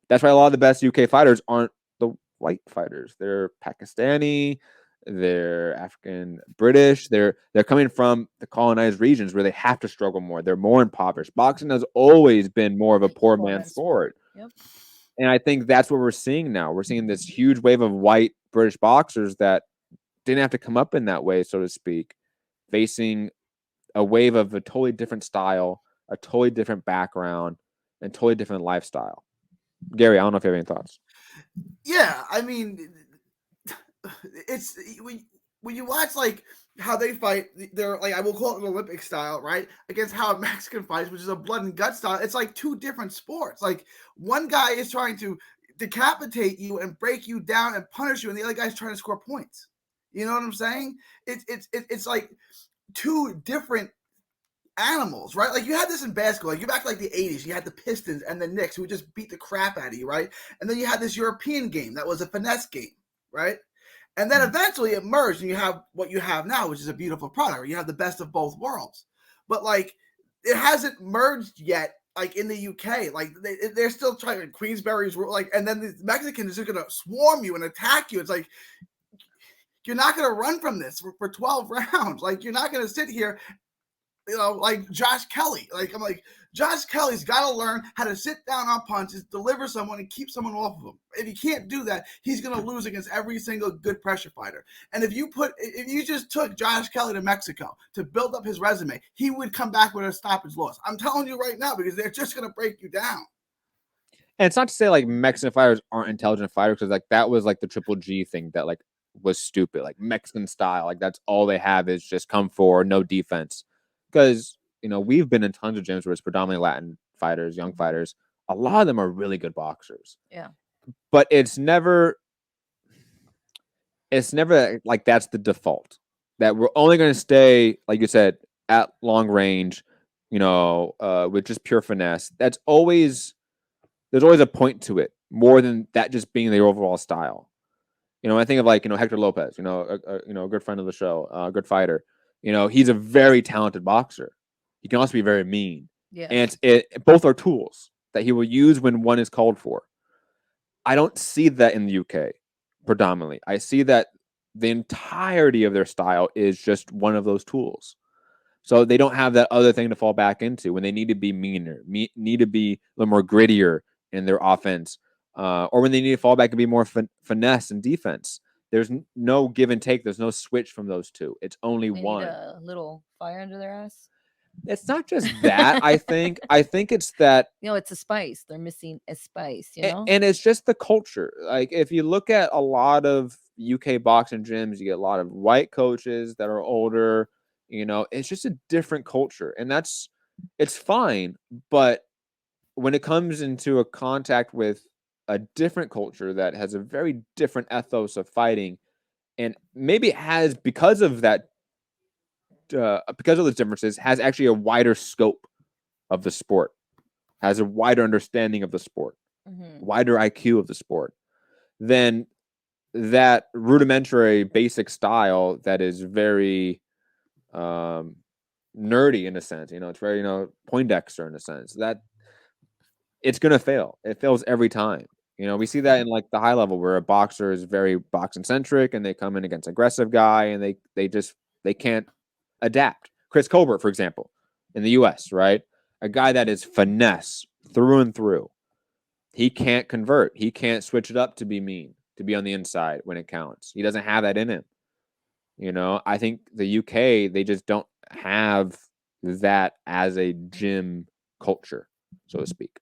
That's why a lot of the best UK fighters aren't the white fighters. They're Pakistani, they're African British. They're coming from the colonized regions where they have to struggle more. They're more impoverished. Boxing has always been more of a poor man's sport. Yep. And I think that's what we're seeing now. We're seeing this huge wave of white British boxers that didn't have to come up in that way, so to speak, facing a wave of a totally different style, a totally different background, and totally different lifestyle. Gary, I don't know if you have any thoughts. Yeah, I mean, it's when you watch like how they fight, they're like, I will call it an Olympic style, right? Against how a Mexican fights, which is a blood and gut style. It's like two different sports. Like one guy is trying to decapitate you and break you down and punish you, and the other guy's trying to score points. You know what I'm saying? It's like two different animals, right? Like you had this in basketball. Like you back like the 80s, you had the Pistons and the Knicks who would just beat the crap out of you, right? And then you had this European game that was a finesse game, right? And then eventually it merged, and you have what you have now, which is a beautiful product. You have the best of both worlds. But like it hasn't merged yet, like in the UK. Like they're still trying to Queensberry's like, and then the Mexicans are gonna swarm you and attack you. It's like you're not gonna run from this for 12 rounds. Like you're not gonna sit here, you know, like Josh Kelly. Like I'm like, Josh Kelly's got to learn how to sit down on punches, deliver someone, and keep someone off of him. If he can't do that, he's going to lose against every single good pressure fighter. And if you just took Josh Kelly to Mexico to build up his resume, he would come back with a stoppage loss. I'm telling you right now, because they're just going to break you down. And it's not to say like Mexican fighters aren't intelligent fighters, because like that was like the Triple G thing that like was stupid, like Mexican style. Like that's all they have is just come forward, no defense. Because, you know, we've been in tons of gyms where it's predominantly Latin fighters, young fighters. A lot of them are really good boxers. Yeah. but it's never like that's the default. That we're only going to stay, like you said, at long range, with just pure finesse. There's always a point to it more than that just being the overall style. I think of like Hector Lopez, a good friend of the show, a good fighter. He's a very talented boxer. He can also be very mean. Yeah. And both are tools that he will use when one is called for. I don't see that in the UK predominantly. I see that the entirety of their style is just one of those tools. So they don't have that other thing to fall back into when they need to be meaner, need to be a little more grittier in their offense, or when they need to fall back and be more finesse and defense. There's no give and take. There's no switch from those two. It's only They one. Need a little fire under their ass. It's not just that. I think it's that it's a spice. They're missing a spice. And it's just the culture. Like if you look at a lot of UK boxing gyms, you get a lot of white coaches that are older. It's just a different culture, and it's fine. But when it comes into a contact with a different culture that has a very different ethos of fighting, and maybe has because of that, because of those differences, has actually a wider scope of the sport, has a wider understanding of the sport, wider IQ of the sport, then that rudimentary basic style that is very nerdy in a sense, it's very Poindexter in a sense, that it's gonna fail. It fails every time. We see that in like the high level where a boxer is very boxing centric and they come in against an aggressive guy and they can't adapt. Chris Colbert, for example, in the US, right? A guy that is finesse through and through. He can't convert. He can't switch it up to be mean, to be on the inside when it counts. He doesn't have that in him. I think the UK, they just don't have that as a gym culture, so to speak.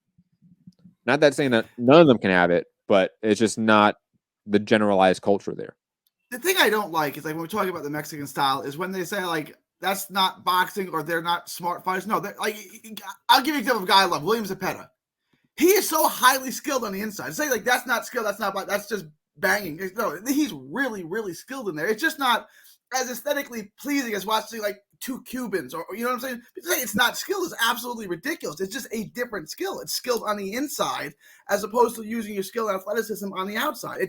Not that saying that none of them can have it, but it's just not the generalized culture there. The thing I don't like is like when we're talking about the Mexican style is when they say like that's not boxing or they're not smart fighters. No, like I'll give you an example of a guy I love, William Zepeda. He is so highly skilled on the inside. Say like that's not skill, that's just banging. No, he's really, really skilled in there. It's just not as aesthetically pleasing as watching like two Cubans or you know what I'm saying? It's not skill is absolutely ridiculous. It's just a different skill. It's skilled on the inside as opposed to using your skill and athleticism on the outside.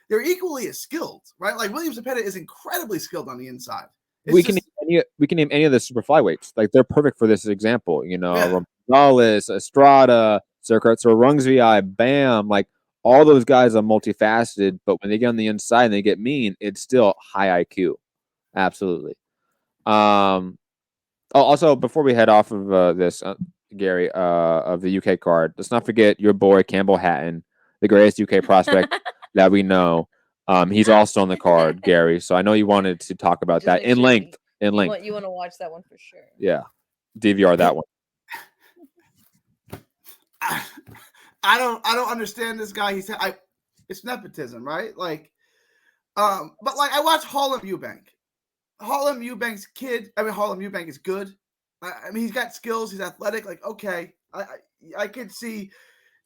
They're equally as skilled, right? Like William Zepeda is incredibly skilled on the inside. We can name any of the super flyweights. Like they're perfect for this example. Gonzalez, Estrada, Sir Rungsvi, Bam, like all those guys are multifaceted, but when they get on the inside and they get mean, it's still high IQ. Absolutely. Also, before we head off of this, Gary, of the UK card, let's not forget your boy Campbell Hatton, the greatest UK prospect that we know. He's also on the card, Gary. So I know you wanted to talk about that in length. You want to watch that one for sure. Yeah, DVR that one. I don't understand this guy. It's nepotism, right? Like, but like I watch Harlem Eubank. Harlem Eubank's kid. I mean, Harlem Eubank is good. I mean, he's got skills. He's athletic. Like, okay, I could see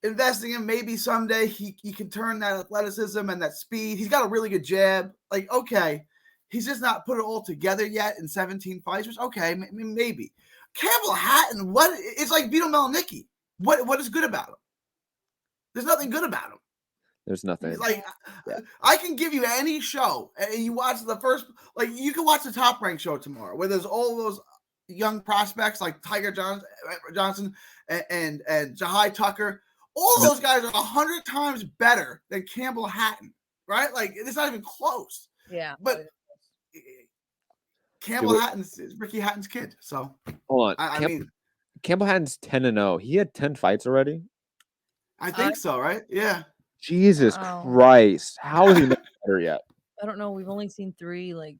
investing in maybe someday he can turn that athleticism and that speed. He's got a really good jab. Like, okay, he's just not put it all together yet in 17 fights. Which, okay, maybe. Campbell Hatton, it's like Vito Melnicki. What is good about him? There's nothing good about him. There's nothing. Like, I can give you any show, and you watch the first. Like, you can watch the Top Rank show tomorrow, where there's all those young prospects like Tiger Johnson and Jahai Tucker. All those guys are 100 times better than Campbell Hatton, right? Like, it's not even close. Yeah. But Campbell Hatton's Ricky Hatton's kid. So hold on. I mean, Campbell Hatton's 10-0. He had 10 fights already. I think so, right? Yeah. Jesus Christ. How is he not better yet? I don't know. We've only seen 3, like.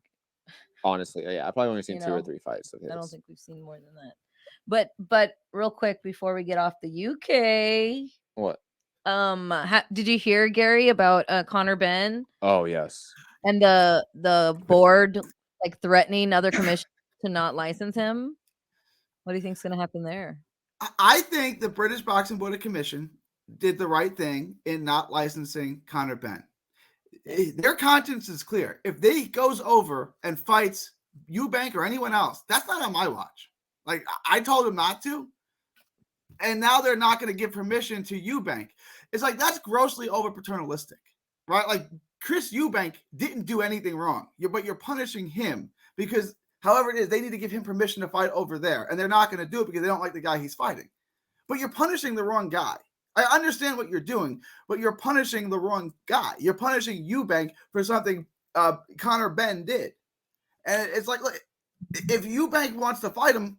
Honestly, yeah. I've probably only seen 2 or 3 fights of his. I don't think we've seen more than that. But real quick before we get off the UK. What? Did you hear, Gary, about Conor Benn? Oh, yes. And the board like threatening other commissions to not license him? What do you think's going to happen there? I think the British Boxing Board of Commission did the right thing in not licensing Conor Benn. Their conscience is clear. If they goes over and fights Eubank or anyone else, that's not on my watch. Like, I told them not to, and now they're not going to give permission to Eubank. It's like, that's grossly over paternalistic, right? Like, Chris Eubank didn't do anything wrong, but you're punishing him because, however it is, they need to give him permission to fight over there, and they're not going to do it because they don't like the guy he's fighting. But you're punishing the wrong guy. I understand what you're doing, but you're punishing the wrong guy. You're punishing Eubank for something Conor Benn did. And it's like, look, if Eubank wants to fight him,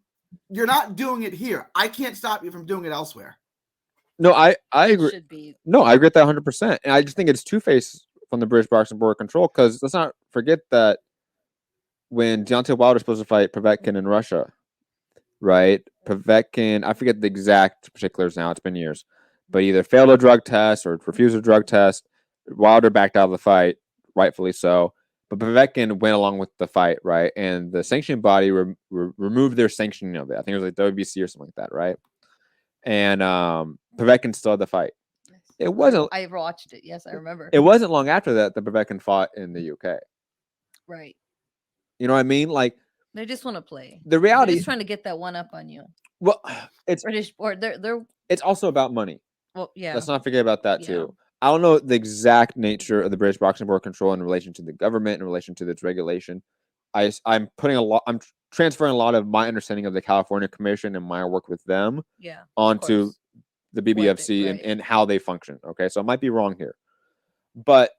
you're not doing it here. I can't stop you from doing it elsewhere. No, I agree. No, I agree with that 100%. And I just think it's two-faced from the British Boxing Board of Control, because let's not forget that when Deontay Wilder was supposed to fight Povetkin in Russia, right? Povetkin, I forget the exact particulars now. It's been years. But either failed a drug test or refused a drug test. Wilder backed out of the fight, rightfully so. But Povetkin went along with the fight, right? And the sanctioning body removed their sanctioning of it. I think it was like WBC or something like that, right? And Povetkin still had the fight. Yes. It wasn't. I watched it. Yes, I remember. It wasn't long after that Povetkin fought in the UK. Right. You know what I mean? Like, they just want to play. The reality, they're just trying to get that one up on you. Well, it's British, or they're. It's also about money. Well, yeah. Let's not forget about that too. I don't know the exact nature of the British Boxing Board of Control in relation to the government, in relation to its regulation. I'm transferring a lot of my understanding of the California Commission and my work with them onto the BBFC and how they function. Okay, so I might be wrong here, but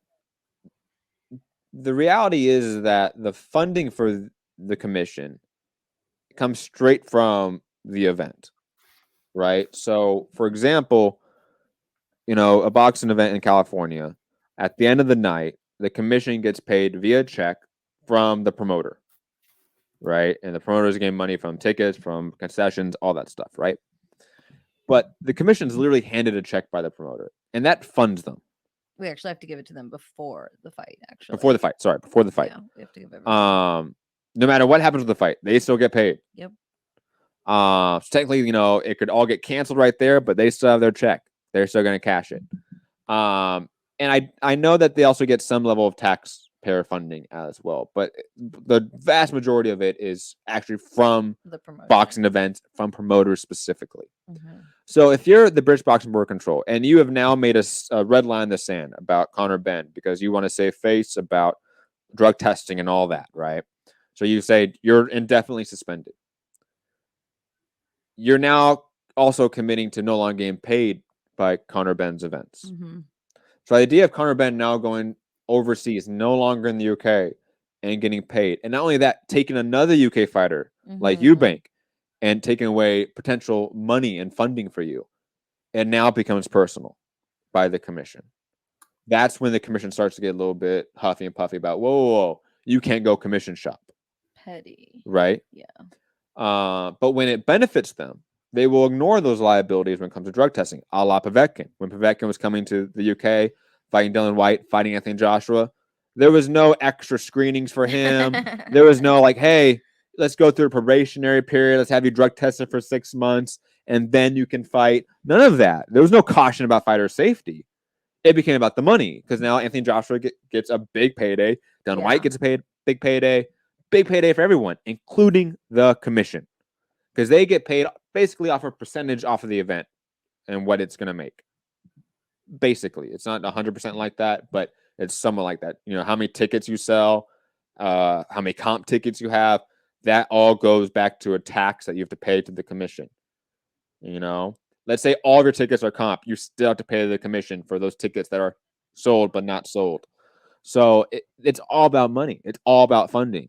the reality is that the funding for the commission comes straight from the event, right? So, for example, a boxing event in California, at the end of the night, the commission gets paid via check from the promoter, right? And the promoters getting money from tickets, from concessions, all that stuff, right? But the commission's literally handed a check by the promoter, and that funds them. We actually have to give it to them before the fight, actually. Before the fight. Yeah, we have to give everything. No matter what happens with the fight, they still get paid. Yep. So technically, it could all get canceled right there, but they still have their check. They're still going to cash it. And I know that they also get some level of taxpayer funding as well, but the vast majority of it is actually from the boxing events, from promoters specifically. Mm-hmm. So if you're the British Boxing Board of Control and you have now made a red line in the sand about Conor Benn because you want to save face about drug testing and all that, right? So you say you're indefinitely suspended. You're now also committing to no longer getting paid by Conor Benn's events. Mm-hmm. So the idea of Conor Benn now going overseas, no longer in the UK, and getting paid, and not only that, taking another UK fighter like Eubank and taking away potential money and funding for you, it now becomes personal by the commission. That's when the commission starts to get a little bit huffy and puffy about, whoa, you can't go commission shop. Petty. Right? Yeah. But when it benefits them, they will ignore those liabilities when it comes to drug testing, a la Povetkin. When Povetkin was coming to the UK, fighting Dylan White, fighting Anthony Joshua, there was no extra screenings for him. There was no hey, let's go through a probationary period. Let's have you drug tested for 6 months, and then you can fight. None of that. There was no caution about fighter safety. It became about the money, because now Anthony Joshua gets a big payday. Dylan White gets a big payday. Big payday for everyone, including the commission, because they get paid basically off a percentage off of the event and what it's going to make. Basically, it's not 100% like that, but it's somewhat like that. How many tickets you sell, how many comp tickets you have, that all goes back to a tax that you have to pay to the commission. Let's say all of your tickets are comp, you still have to pay the commission for those tickets that are sold but not sold. So it's all about money. It's all about funding.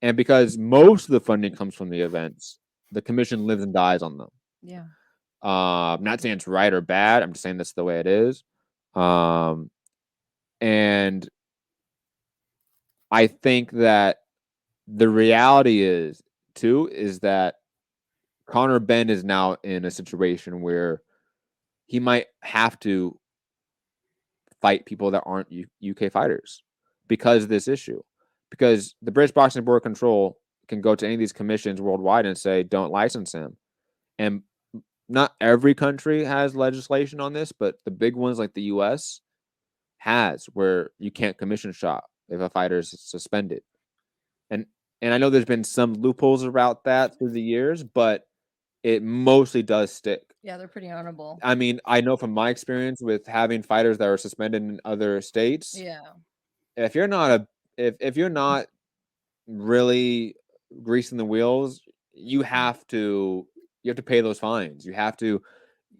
And because most of the funding comes from the events, the commission lives and dies on them. Yeah. I'm not saying it's right or bad. I'm just saying that's the way it is. And I think that the reality is that Conor Benn is now in a situation where he might have to fight people that aren't UK fighters because of this issue. Because the British Boxing Board of Control can go to any of these commissions worldwide and say, don't license him. And not every country has legislation on this, but the big ones like the U.S. has, where you can't commission shop if a fighter is suspended. And I know there's been some loopholes about that through the years, but it mostly does stick. Yeah, they're pretty honorable. I mean, I know from my experience with having fighters that are suspended in other states. Yeah. If you're not if you're not really greasing the wheels, you have to pay those fines. You have to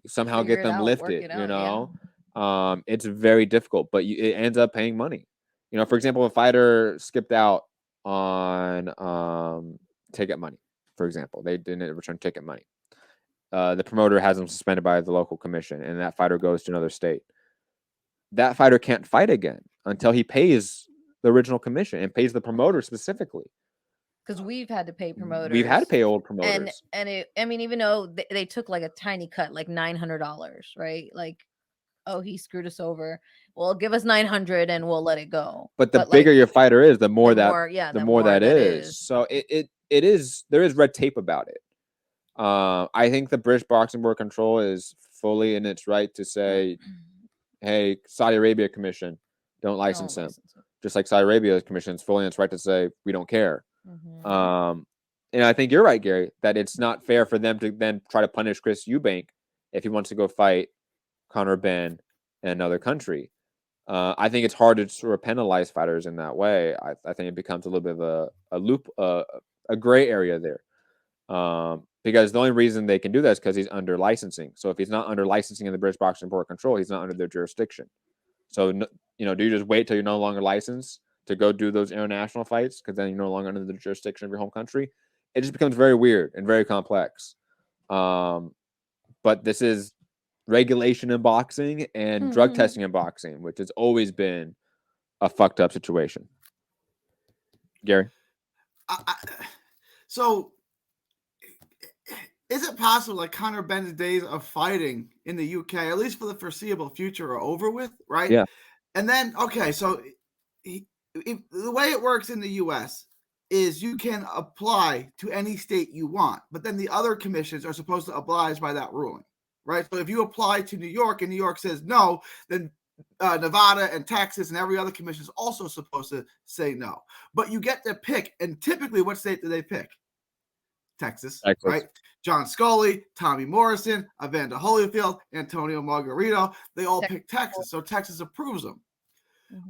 somehow Figure get it them out, work lifted, it you out, know. It's very difficult, but it ends up paying money. You know, for example, a fighter skipped out on ticket money, for example. They didn't return ticket money. The promoter has them suspended by the local commission, and that fighter goes to another state. That fighter can't fight again until he pays the original commission and pays the promoter specifically. Because we've had to pay promoters. We've had to pay old promoters. And it, I mean, even though they took like a tiny cut, like $900, right? Like, oh, he screwed us over. Well, give us 900 and we'll let it go. But the bigger your fighter is, the more that is. So it is, there is red tape about it. I think the British Boxing Board Control is fully in its right to say, hey, Saudi Arabia Commission, don't license him. Just like Saudi Arabia's commission is fully in its right to say, we don't care. And I think you're right, Gary, that it's not fair for them to then try to punish Chris Eubank if he wants to go fight Conor Benn in another country. I think it's hard to sort of penalize fighters in that way. I think it becomes a little bit of a loop, a gray area there. Because the only reason they can do that is because he's under licensing. So if he's not under licensing in the British Boxing Board Control, he's not under their jurisdiction. So, you know, do you just wait till you're no longer licensed to go do those international fights? Because then you're no longer under the jurisdiction of your home country. It just becomes very weird and very complex. But this is regulation in boxing and drug testing in boxing, which has always been a fucked up situation. Gary? So is it possible like Conor Benn's days of fighting in the UK, at least for the foreseeable future, are over with, right? Yeah. And then, okay, so the way it works in the US is you can apply to any state you want, but then the other commissions are supposed to oblige by that ruling, right? So if you apply to New York and New York says no, then Nevada and Texas and every other commission is also supposed to say no. But you get to pick, and typically what state do they pick? Texas, right? John Scully, Tommy Morrison, Evander Holyfield, Antonio Margarito, they all pick Texas, so Texas approves them.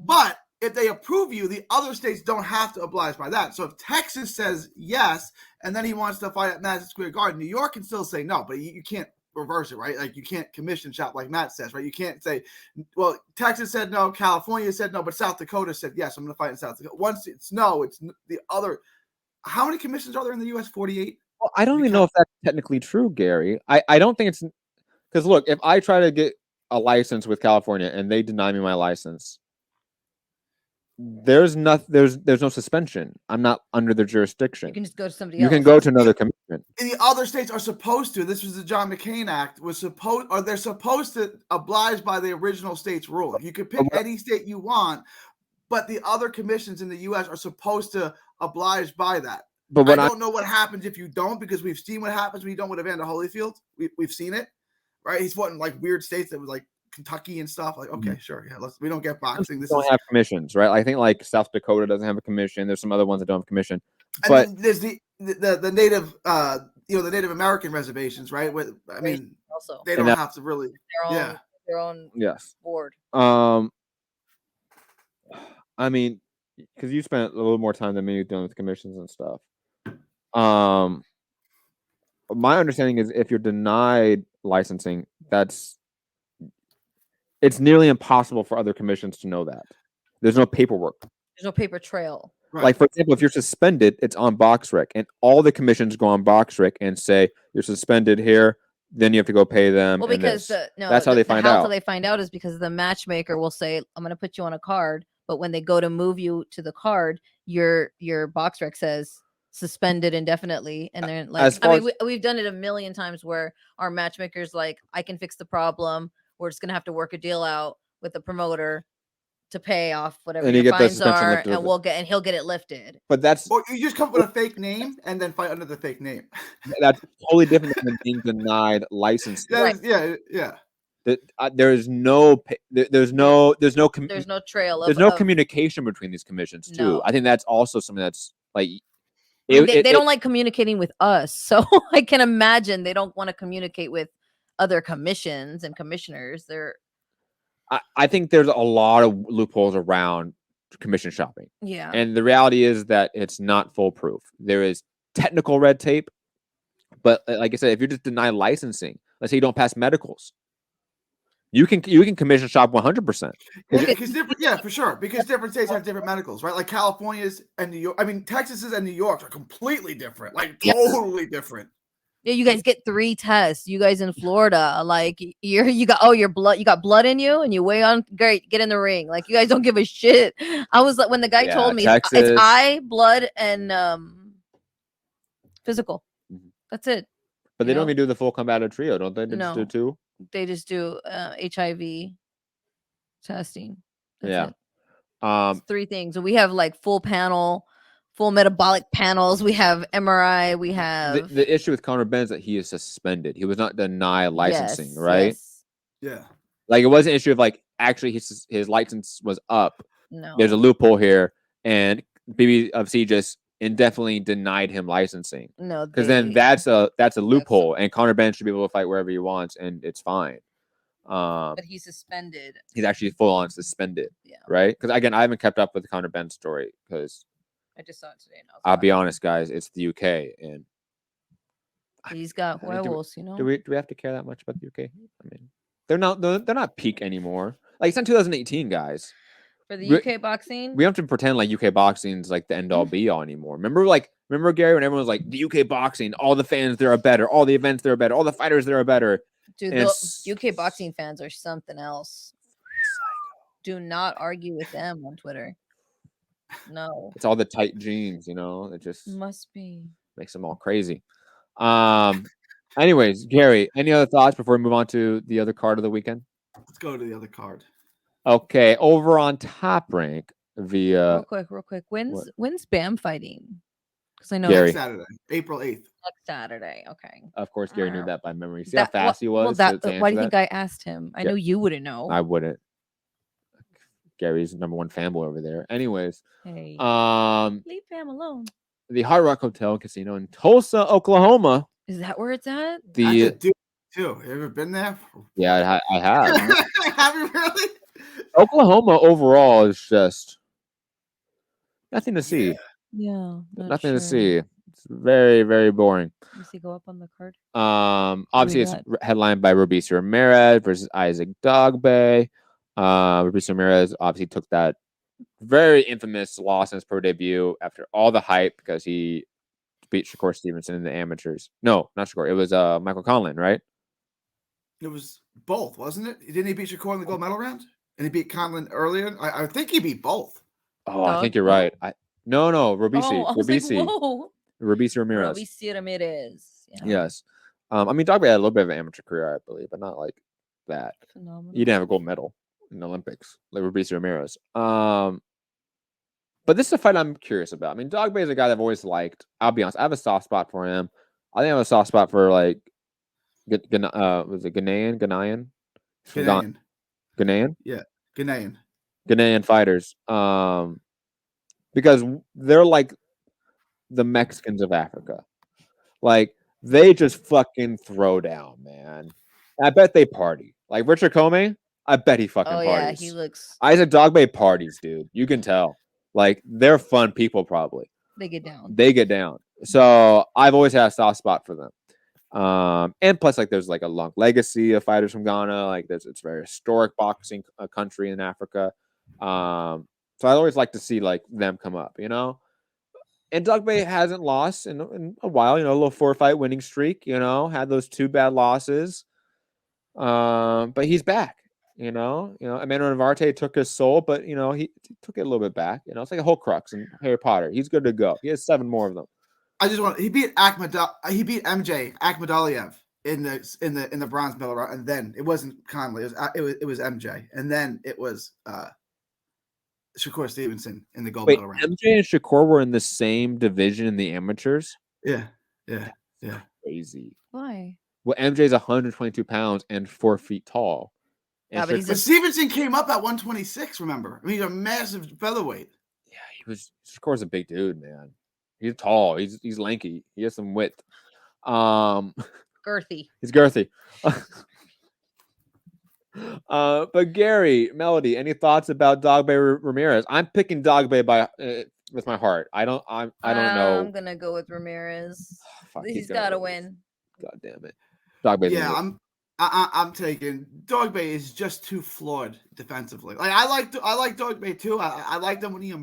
But if they approve you, the other states don't have to oblige by that. So if Texas says yes, and then he wants to fight at Madison Square Garden, New York can still say no, but you can't reverse it, right? Like you can't commission shop like Matt says, right? You can't say, well, Texas said no, California said no, but South Dakota said yes, I'm going to fight in South Dakota. Once it's no, it's the other. How many commissions are there in the U.S.? 48? Well, I don't even know if that's technically true, Gary. I don't think it's because look, if I try to get a license with California and they deny me my license, there's no suspension. I'm not under their jurisdiction. You can just go to somebody else. You can go to another commission. The other states are supposed to. This was the John McCain Act. They're supposed to oblige by the original state's rule. You could pick any state you want, but the other commissions in the U.S. are supposed to oblige by that. But I don't know what happens if you don't, because we've seen what happens when you don't with Evander Holyfield. We've seen it, right? He's fought in like weird states that was like Kentucky and stuff. Like, okay, sure, yeah. We don't get boxing. This don't have commissions, right? I think like South Dakota doesn't have a commission. There's some other ones that don't have a commission. But and there's the native, the Native American reservations, right? I mean, also they don't have to really, their own board. I mean, because you spent a little more time than me dealing with commissions and stuff. My understanding is if you're denied licensing, it's nearly impossible for other commissions to know that. There's no paperwork. There's no paper trail. Right. Like, for example, if you're suspended, it's on BoxRec, and all the commissions go on BoxRec and say you're suspended here. Then you have to go pay them. Well, because that's how they find out. How they find out is because the matchmaker will say, "I'm going to put you on a card," but when they go to move you to the card, your BoxRec says suspended indefinitely, and they're like, we've done it a million times where our matchmaker's like, I can fix the problem. We're just gonna have to work a deal out with the promoter. to pay off whatever And you your get the fines suspension are, lifted and over. he'll get it lifted. But that's Or you just come up with a fake name and then fight under the fake name. that's totally different than being denied licensing. Right. Yeah. There's no trail there's of no communication between these commissions too. No. I think that's also something that's like they don't like communicating with us, so I can imagine they don't want to communicate with other commissions and commissioners. I think there's a lot of loopholes around commission shopping. Yeah. And the reality is that it's not foolproof. There is technical red tape, but like I said, if you just deny licensing, let's say you don't pass medicals, you can commission shop 100%. Because for sure. Because different states have different medicals, right? Like California's and New York. I mean, Texas's and New York's are completely different, like totally different. Yeah, you guys get 3 tests. You guys in Florida, like you got blood in you, and you weigh on. Great, get in the ring. Like you guys don't give a shit. I was like, when the guy told me it's eye, blood, and physical. Mm-hmm. That's it. But they don't even do the full combative trio, don't they? They just do 2. They just do HIV testing. That's it. It's 3 things. We have like full metabolic panels. We have MRI. We have the issue with Conor Benn is that he is suspended. He was not denied licensing, right? Yes. Yeah. Like it was an issue of like actually his license was up. No. There's a loophole here, and BBFC just indefinitely denied him licensing. No, because then that's a loophole, and Conor Benn should be able to fight wherever he wants, and it's fine. But he's suspended. He's actually full on suspended. Yeah. Right? Because again, I haven't kept up with the Conor Benn story because I just saw it today. And I'll be honest, guys, it's the UK, and he's got werewolves. Do we have to care that much about the UK? I mean, they're not peak anymore. Like it's not 2018, guys. For the UK boxing, we don't have to pretend like UK boxing's like the end all be all anymore. Remember Gary, when everyone was like, the UK boxing, all the fans there are better, all the events there are better, all the fighters there are better. Dude, the UK boxing fans are something else. Do not argue with them on Twitter. No, it's all the tight jeans, it just must be makes them all crazy. Anyways, Gary, any other thoughts before we move on to the other card of the weekend? Let's go to the other card. Okay, over on Top Rank via real quick. When's Bam fighting? Because I know Gary. Saturday, April 8th. Next Saturday. Okay. Of course, Gary knew that by memory. See how fast he was? Why do you think I asked him? I know you wouldn't know. I wouldn't. Gary's #1 fanboy over there. Anyways, hey, leave Bam alone. The Hard Rock Hotel and Casino in Tulsa, Oklahoma. Is that where it's at? Too. You ever been there? Yeah, I have. Have you really? Oklahoma overall is just nothing to see. Yeah, nothing to see. It's very, very boring. Let me see. Go up on the card. Obviously it's headlined by Robbie Ramirez versus Isaac Dogboe. Robbie Ramirez obviously took that very infamous loss in his pro debut after all the hype because he beat Shakur Stevenson in the amateurs. No, not Shakur. It was Michael Conlon, right? It was both, wasn't it? Didn't he beat Shakur in the gold medal round? And he beat Conlon earlier? I think he beat both. Oh, I think you're right. No, Robbie Ramirez. Robbie Ramirez. Yeah. Yes. I mean, Dogboe had a little bit of an amateur career, I believe, but not like that. Phenomenal. He didn't have a gold medal in the Olympics, like Robbie Ramirez. But this is a fight I'm curious about. I mean, Dogboe is a guy that I've always liked. I'll be honest, I have a soft spot for him. I think I have a soft spot for like was it Ghanaian? Ghanaian? Yeah, Ghanaian. Ghanaian fighters. Because they're like the Mexicans of Africa. Like they just fucking throw down, man. I bet they party. Like Richard Comey, I bet he fucking parties. Yeah, he looks. Isaac Dogboe parties, dude. You can tell. Like they're fun people, probably. They get down. So I've always had a soft spot for them. And plus, like, there's like a long legacy of fighters from Ghana. Like, it's very historic boxing country in Africa. So I always like to see like them come up, And Dogboe hasn't lost in a while. A little 4-fight winning streak. Had those 2 bad losses. But he's back. Emmanuel Navarte took his soul, but he took it a little bit back. It's like a whole crux in Harry Potter. He's good to go. He has 7 more of them. He beat MJ Akhmadaliev in the bronze medal round, and then it wasn't Conley. It was MJ, and then it was Shakur Stevenson in the gold Wait, medal round. MJ and Shakur were in the same division in the amateurs? Yeah. Crazy. Why? Well, MJ's 122 pounds and 4 feet tall. And Yeah, but he's But Stevenson came up at 126, remember? I mean, he's a massive featherweight. Yeah, Shakur's a big dude, man. He's tall. He's lanky. He has some width. girthy. He's girthy. But Gary, Melody, any thoughts about Dogbe Ramirez? I'm picking Dogbe by with my heart. I don't know. I'm gonna go with Ramirez. Fuck, He's got to win. God damn it, Dogbe. Yeah, I'm taking Dogbe is just too flawed defensively. Like I like Dogbe too. I liked him when he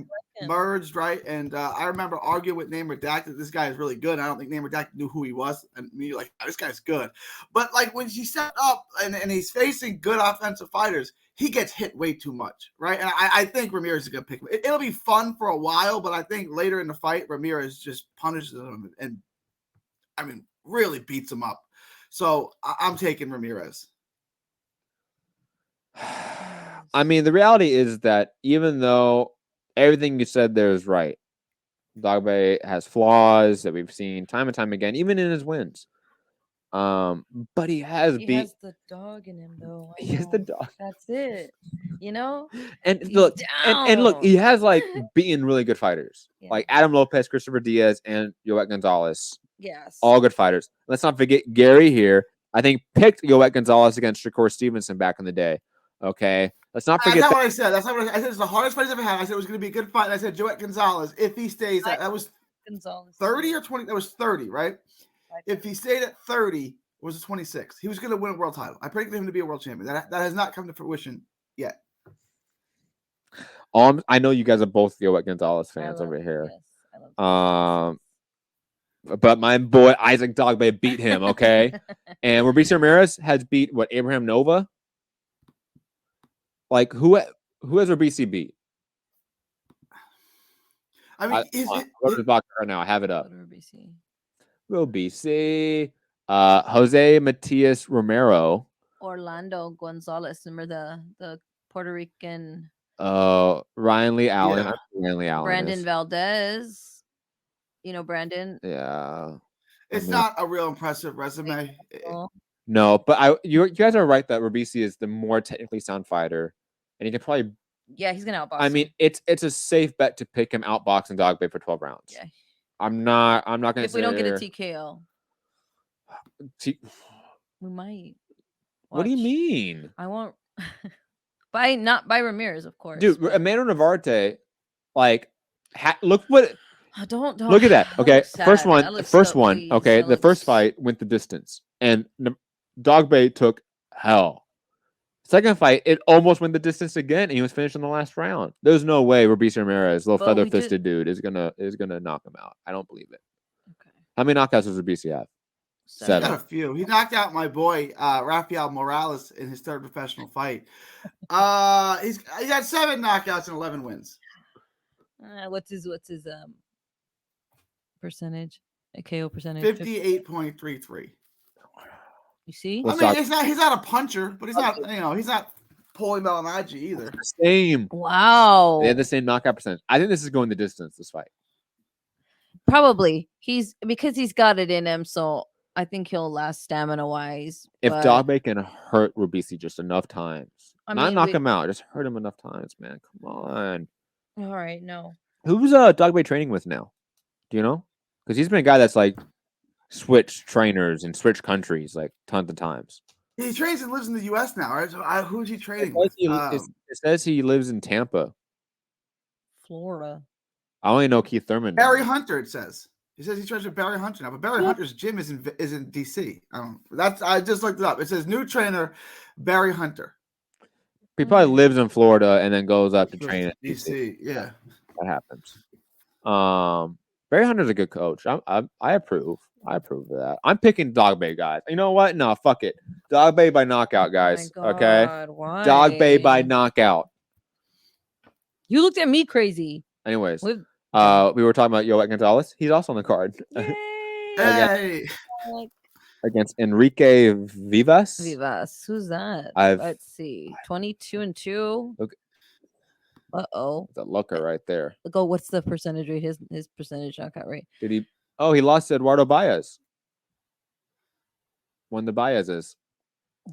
merged, right? And I remember arguing with Name Redacted. This guy is really good. I don't think Name Redacted knew who he was, and me like this guy's good. But like when he stepped up and he's facing good offensive fighters, he gets hit way too much, right? And I think Ramirez is gonna pick him. It'll be fun for a while, but I think later in the fight, Ramirez just punishes him and I mean really beats him up. So I'm taking Ramirez. I mean, the reality is that even though everything you said there is right, Dogbe has flaws that we've seen time and time again, even in his wins. But he has the dog in him, though. He has the dog. That's it. You know. And look, and look, he has like beaten really good fighters, like Adam Lopez, Christopher Diaz, and Yoet Gonzalez. Yes. All good fighters. Let's not forget Gary here. I think picked Yoet Gonzalez against Shakur Stevenson back in the day. Okay. Let's not forget. That's not what I said. That's not what I said. It's the hardest fight he's ever had. I said it was going to be a good fight. And I said Yoet Gonzalez, if he stays at, that was Gonzalez 30 or 20. That was 30, right? If he stayed at 30, it was a 26. He was going to win a world title. I predicted him to be a world champion. That has not come to fruition yet. I know you guys are both Yoet Gonzalez fans over here. Yes, but my boy Isaac Dogbe beat him, okay? And Robbie Ramirez has beat Abraham Nova? Like who has Robbie beat? I mean, go to the box right now. I have it up. Robbie, Jose Matias Romero, Orlando Gonzalez. Remember the Puerto Rican? Ryan Lee Allen. Yeah. Ryan Lee Allen. Brandon Valdez. You know Brandon. Yeah. It's not a real impressive resume. No, but you guys are right that Robbie is the more technically sound fighter, and he can probably. Yeah, he's gonna outbox. I mean, it's a safe bet to pick him outboxing Dogbe for 12 rounds. Yeah. I'm not gonna. If we don't get a TKO, we might. Watch. What do you mean? I won't. Not by Ramirez, of course. Dude, Emmanuel Navarrete, like, look what. Don't look at that. Okay, first one. Okay, the first fight went the distance, and Dogbe took hell. Second fight, it almost went the distance again, and he was finished in the last round. There's no way Robbie Ramirez, little feather-fisted dude, is gonna knock him out. I don't believe it. Okay. How many knockouts does Robbie have? 7. Got a few. He knocked out my boy Rafael Morales in his third professional fight. He's got 7 knockouts and 11 wins. What's his percentage? A KO percentage? 58.33. You see? I mean, he's not a puncher, but he's not, he's not Paulie Malignaggi either. Same. Wow. They had the same knockout percentage. I think this is going the distance, this fight. Probably. Because he's got it in him, so I think he'll last stamina-wise. If Dogbe can hurt Robbie just enough times. Not knock him out, just hurt him enough times, man. Come on. All right, no. Who's Dogbe training with now? Do you know? Because he's been a guy that's like switched trainers and switched countries like tons of times. He trains and lives in the U.S. now, right? So who's he training with? It says he lives in Tampa, Florida. I only know Keith Thurman. Barry Hunter, it says. He says he trains with Barry Hunter now, but Barry Hunter's gym is in D.C. I just looked it up. It says new trainer Barry Hunter. He probably lives in Florida and then goes up to train at D.C. Yeah, that happens. Barry Hunter's a good coach. I approve. I approve of that. I'm picking Dogbe, guys. You know what? No, fuck it. Dogbe by knockout, guys. Oh my God, okay. Why? Dogbe by knockout. You looked at me crazy. Anyways, we were talking about Yoet Gonzalez. He's also on the card. Hey. Against Enrique Vivas. Vivas. Who's that? Let's see. 22-2. Okay. Uh-oh. The looker right there. Go. What's the percentage rate? His percentage knockout rate. Did he? Oh, he lost to Eduardo Baez. Won the Baez's.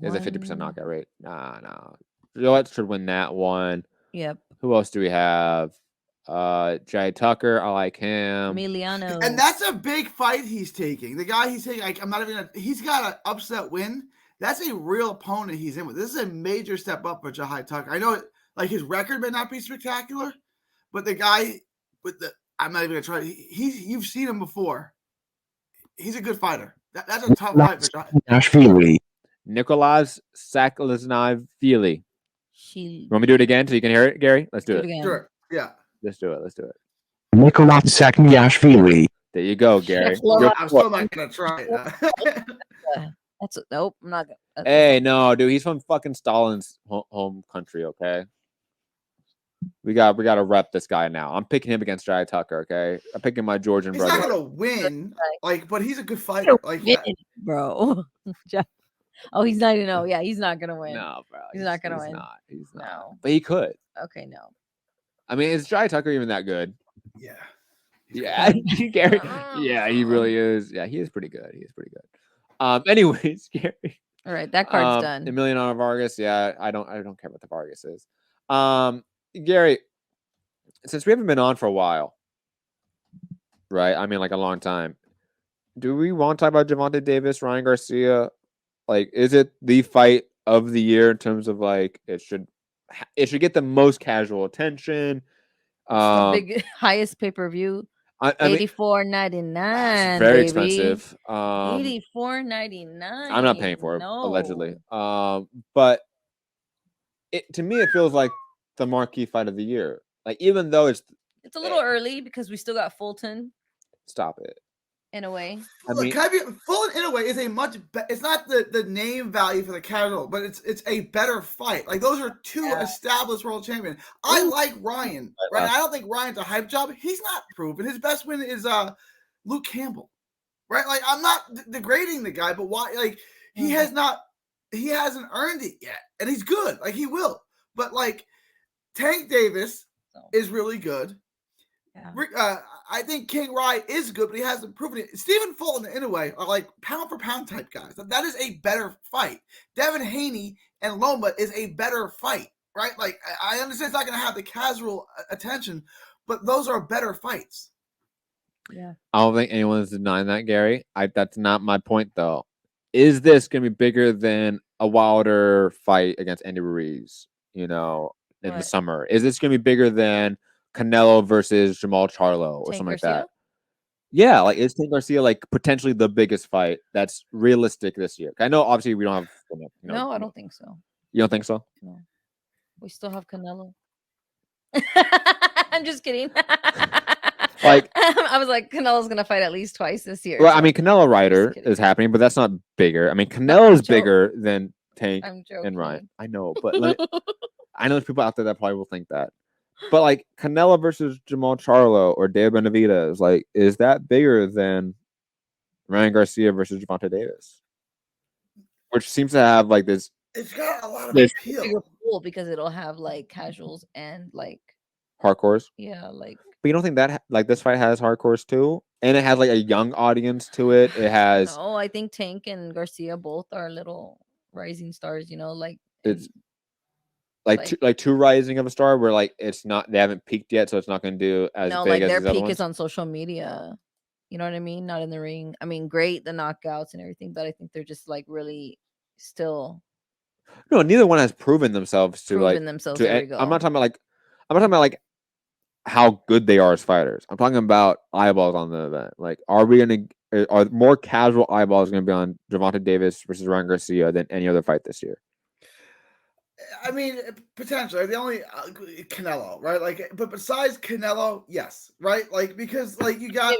Is a 50% knockout rate. Nah. Gillette should win that one. Yep. Who else do we have? Jay Tucker. I like him. Emiliano. And that's a big fight he's taking. The guy he's taking, like, I'm not even. He's got an upset win. That's a real opponent he's in with. This is a major step up for Jai Tucker. I know, like, his record may not be spectacular, but the guy with the. I'm not even gonna try. You've seen him before. He's a good fighter. That's a tough fight for Jai. Nicolas Saklaznashvili. You want me to do it again so you can hear it, Gary? Let's do it. Again. Sure. Yeah. Let's do it. Nicolas Saklaznashvili. There you go, Gary. I'm still not gonna try it. Nope. I'm not gonna. Hey, no, dude. He's from fucking Stalin's home country. Okay. We got to rep this guy now. I'm picking him against Jai Tucker. Okay. I'm picking my Georgian He's brother. not gonna win, but he's a good fighter. Like, bro. Oh, he's not. No, yeah, he's not gonna win. No, bro. He's not gonna win. He's not. No. But he could. Okay, no. I mean, is Jai Tucker even that good? Yeah. Yeah, Gary. Yeah, he really is. Yeah, he is pretty good. Anyways, Gary. All right, that card's done. Emiliano Vargas. Yeah, I don't care what the Vargas is. Gary, since we haven't been on for a while, right? I mean, like a long time. Do we want to talk about Gervonta Davis, Ryan Garcia? Like, is it the fight of the year in terms of like it should get the most casual attention? The highest pay-per-view. $84.99. Very expensive. $84.99. I'm not paying for it, allegedly. But to me, it feels like the marquee fight of the year. Like, even though it's a little early because we still got Fulton. Stop it. In a way, Fulton in a way is a much better. It's not the name value for the casual, but it's a better fight. Like, those are two established world champions. I like Ryan, right? I don't think Ryan's a hype job. He's not proven. His best win is Luke Campbell, right? Like, I'm not degrading the guy, but why? Like, he hasn't earned it yet, and he's good. Like, he will, but like Tank Davis is really good. Yeah. I think King Rye is good, but he hasn't proven it. Stephen Fulton, in a way, are like pound for pound type guys. That is a better fight. Devin Haney and Loma is a better fight, right? Like, I understand it's not going to have the casual attention, but those are better fights. Yeah. I don't think anyone's denying that, Gary. That's not my point, though. Is this going to be bigger than a Wilder fight against Andy Ruiz, in the summer? Is this going to be bigger than Canelo versus Jamal Charlo or something like that? Yeah, like, is Tank Garcia like potentially the biggest fight that's realistic this year? I know obviously we don't have. No, I don't think so. You don't think so? No, we still have Canelo. I'm just kidding. Like, I was like, Canelo's gonna fight at least twice this year. Well, I mean, Canelo Ryder is happening, but that's not bigger. I mean, Canelo is bigger than Tank and Ryan. I know, but I know there's people out there that probably will think that. But like Canelo versus Jamal Charlo or Dave Benavidez, like, is that bigger than Ryan Garcia versus Gervonta Davis? Which seems to have like this. It's got a lot of appeal because it'll have like casuals and like hardcores. Yeah, like. But you don't think that like this fight has hardcores too, and it has like a young audience to it. It has. No, I think Tank and Garcia both are little rising stars. Like it's. Like too rising of a star where like it's not, they haven't peaked yet, so it's not going to do as big as their peak is on social media. You know what I mean? Not in the ring. I mean, great, the knockouts and everything, but I think they're just like really still. No, neither one has proven themselves to there we go. I'm not talking about like how good they are as fighters. I'm talking about eyeballs on the event. Like, are more casual eyeballs going to be on Gervonta Davis versus Ryan Garcia than any other fight this year? I mean, potentially the only Canelo, right? Like, but besides Canelo, yes, right? Like, because like you got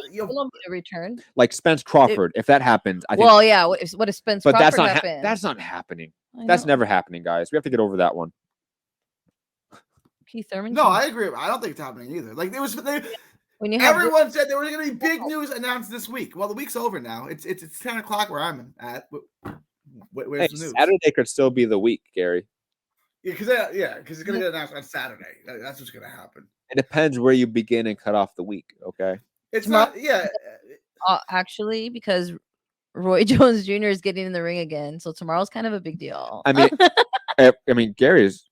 return, like Spence Crawford. If that happens, I think. Well, yeah. What if Spence? But Crawford that's not. happen? That's not happening. That's never happening, guys. We have to get over that one. Keith Thurman. No, I agree. I don't think it's happening either. Like, there was. Everyone said there was going to be big news announced this week. Well, the week's over now. It's 10:00 where I'm at. Where's the news? Saturday could still be the week, Gary. because it's gonna get announced on Saturday. That's what's gonna happen. It depends where you begin and cut off the week. Okay. It's Tomorrow- not. Yeah. Actually, because Roy Jones Jr. is getting in the ring again, so tomorrow's kind of a big deal. I mean, Gary is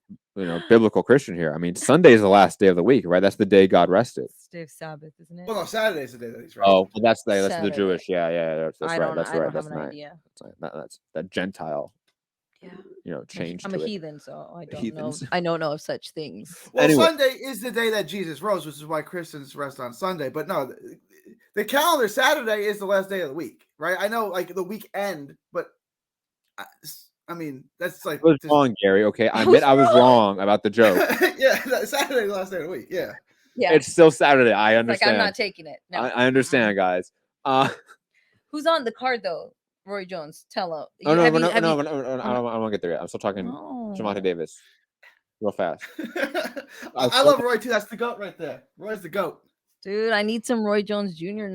biblical Christian here. I mean, Sunday is the last day of the week, right? That's the day God rested. It's day of Sabbath, isn't it? Well, no, Saturday's the day that he's resting. Oh, well, that's the Saturday. Jewish. Yeah. That's I right. don't, That's I right. don't That's have an right. idea. That's that Gentile. Yeah. Change. I'm to a it. heathen, so I don't Heathens. know. I don't know of such things. Well, Anyway. Sunday is the day that Jesus rose, which is why Christians rest on Sunday. But no, the calendar Saturday is the last day of the week, right? I know, like the weekend, but I mean that's like I was wrong, Gary. Okay, I admit I was wrong about the joke. Yeah, Saturday's the last day of the week. Yeah, It's still Saturday. I understand. Like I'm not taking it. No. I understand, guys. Who's on the card though? Roy Jones. Tell him. I don't want to get there yet. I'm still talking Gervonta Davis real fast. I love Roy too. That's the GOAT right there. Roy's the GOAT. Dude, I need some Roy Jones Jr.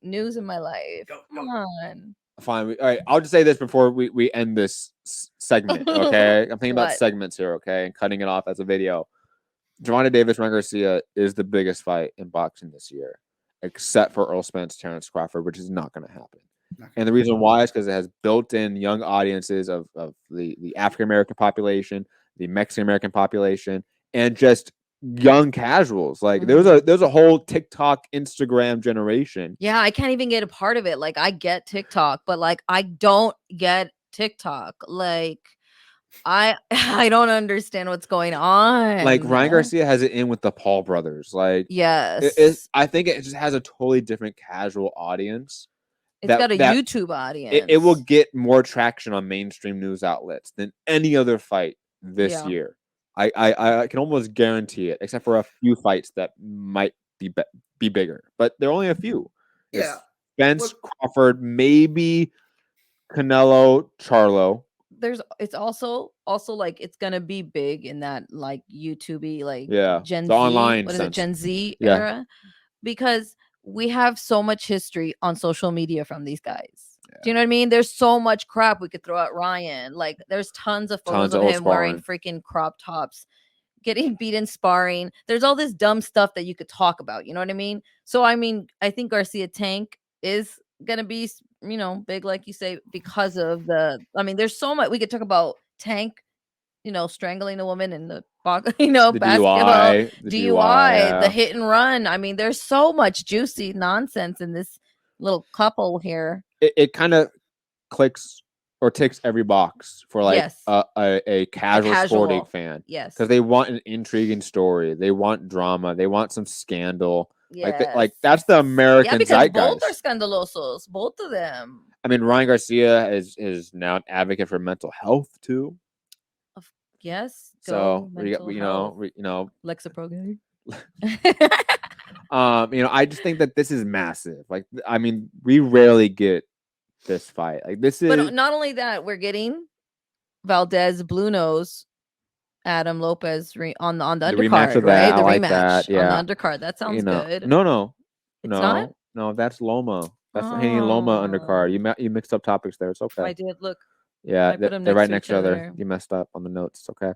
news in my life. Come on. Fine. All right. I'll just say this before we end this segment. Okay. I'm thinking about segments here. Okay. And cutting it off as a video. Gervonta Davis, Ryan Garcia is the biggest fight in boxing this year, except for Earl Spence, Terrence Crawford, which is not going to happen. And the reason why is because it has built-in young audiences of the African-American population, the Mexican-American population, and just young casuals. Like there's a whole TikTok, Instagram generation. Yeah, I can't even get a part of it. Like I get TikTok, but like I don't get TikTok. Like I don't understand what's going on. Like Ryan Garcia has it in with the Paul brothers. Like yes, I think it just has a totally different casual audience. It's got a YouTube audience. It will get more traction on mainstream news outlets than any other fight this year. I can almost guarantee it, except for a few fights that might be bigger, but there are only a few. Yeah, Spence, Crawford, maybe Canelo, Charlo. It's also like it's gonna be big in that like YouTube-y like Gen Z, online what is it, Gen Z Yeah. era, because we have so much history on social media from these guys. Do you know what I mean? There's so much crap we could throw at Ryan. Like there's tons of photos of him wearing freaking crop tops, getting beat in sparring. There's all this dumb stuff that you could talk about. You know what I mean? So I mean, I think Garcia Tank is gonna be, big, like you say, because of there's so much we could talk about. Tank, strangling a woman in the basketball, DUI, the hit and run. I mean, there's so much juicy nonsense in this little couple here. It kind of clicks or ticks every box for like a casual sporting fan. Yes, because they want an intriguing story, they want drama, they want some scandal. Yes. Like that's the American zeitgeist. Both are scandalosos, both of them. I mean, Ryan Garcia is now an advocate for mental health too. Yes. So Lexapro. I just think that this is massive. Like, I mean, we rarely get this fight. Like this is. But not only that, we're getting Valdez, Blue Nose, Adam Lopez on the undercard, rematch of right? That. The I like rematch that. Yeah. On the undercard. That sounds good. No. It's not? No, that's Loma. That's Haney Loma undercard. You mixed up topics there. It's okay. I did. Look. Yeah, they're right next to each other. You messed up on the notes. It's okay.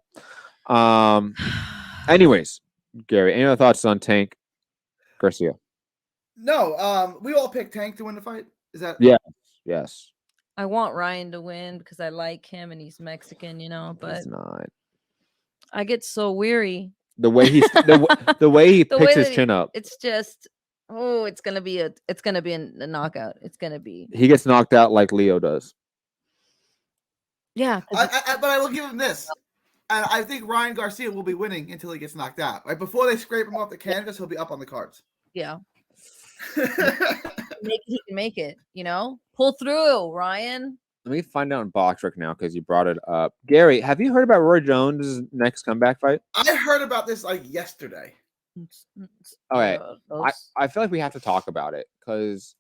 Anyways, Gary, any other thoughts on Tank Garcia? No. We all picked Tank to win the fight. Is that? Yes. I want Ryan to win because I like him and he's Mexican, but he's not. I get so weary. The way he the way he picks his chin up. It's just it's gonna be a knockout. It's gonna be. He gets knocked out like Leo does. Yeah, but I will give him this. I think Ryan Garcia will be winning until he gets knocked out. Right before they scrape him off the canvas, he'll be up on the cards. Yeah. He can make it, pull through, Ryan. Let me find out in BoxRec now because you brought it up. Gary, have you heard about Roy Jones' next comeback fight? I heard about this like yesterday. Okay, I feel like we have to talk about it because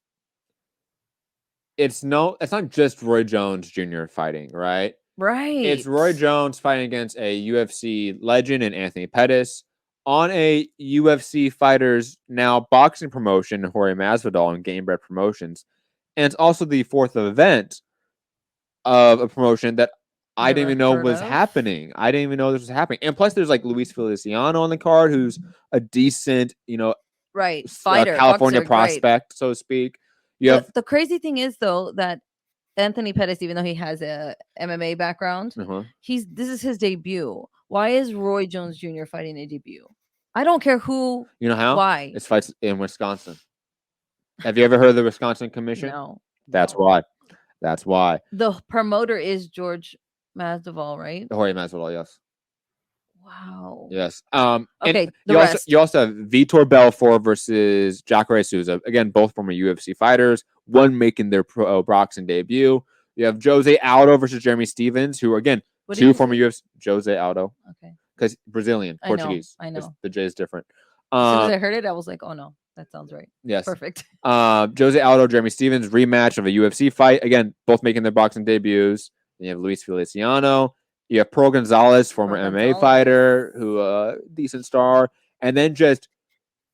it's not just Roy Jones Jr. fighting, right? Right. It's Roy Jones fighting against a UFC legend and Anthony Pettis on a UFC fighters now boxing promotion, Jorge Masvidal and Gamebred Promotions. And it's also the fourth event of a promotion that I didn't Never even know heard was of. happening. I didn't even know this was happening. And plus, there's like Luis Feliciano on the card, who's a decent, Right. Fighter. California boxer, great. prospect, so to speak. You have The crazy thing is though that Anthony Pettis, even though he has a MMA background, this is his debut. Why is Roy Jones Jr. fighting a debut? I don't care who. You know how? Why? It's fights in Wisconsin. Have you ever heard of the Wisconsin Commission? No. That's why. That's why. The promoter is George Masvidal, right? Jorge Masvidal, yes. Wow. Yes. Okay. And you also have Vitor Belfort versus Jacare Souza. Again, both former UFC fighters. One making their pro boxing debut. You have Jose Aldo versus Jeremy Stevens, who again two former UFC. Jose Aldo. Okay. Because Brazilian, Portuguese. I know. The J is different. As soon as I heard it, I was like, oh no, that sounds right. Yes. Perfect. Jose Aldo, Jeremy Stevens, rematch of a UFC fight. Again, both making their boxing debuts. Then you have Luis Feliciano. You have Pearl Gonzalez, former MMA fighter, who decent star. And then just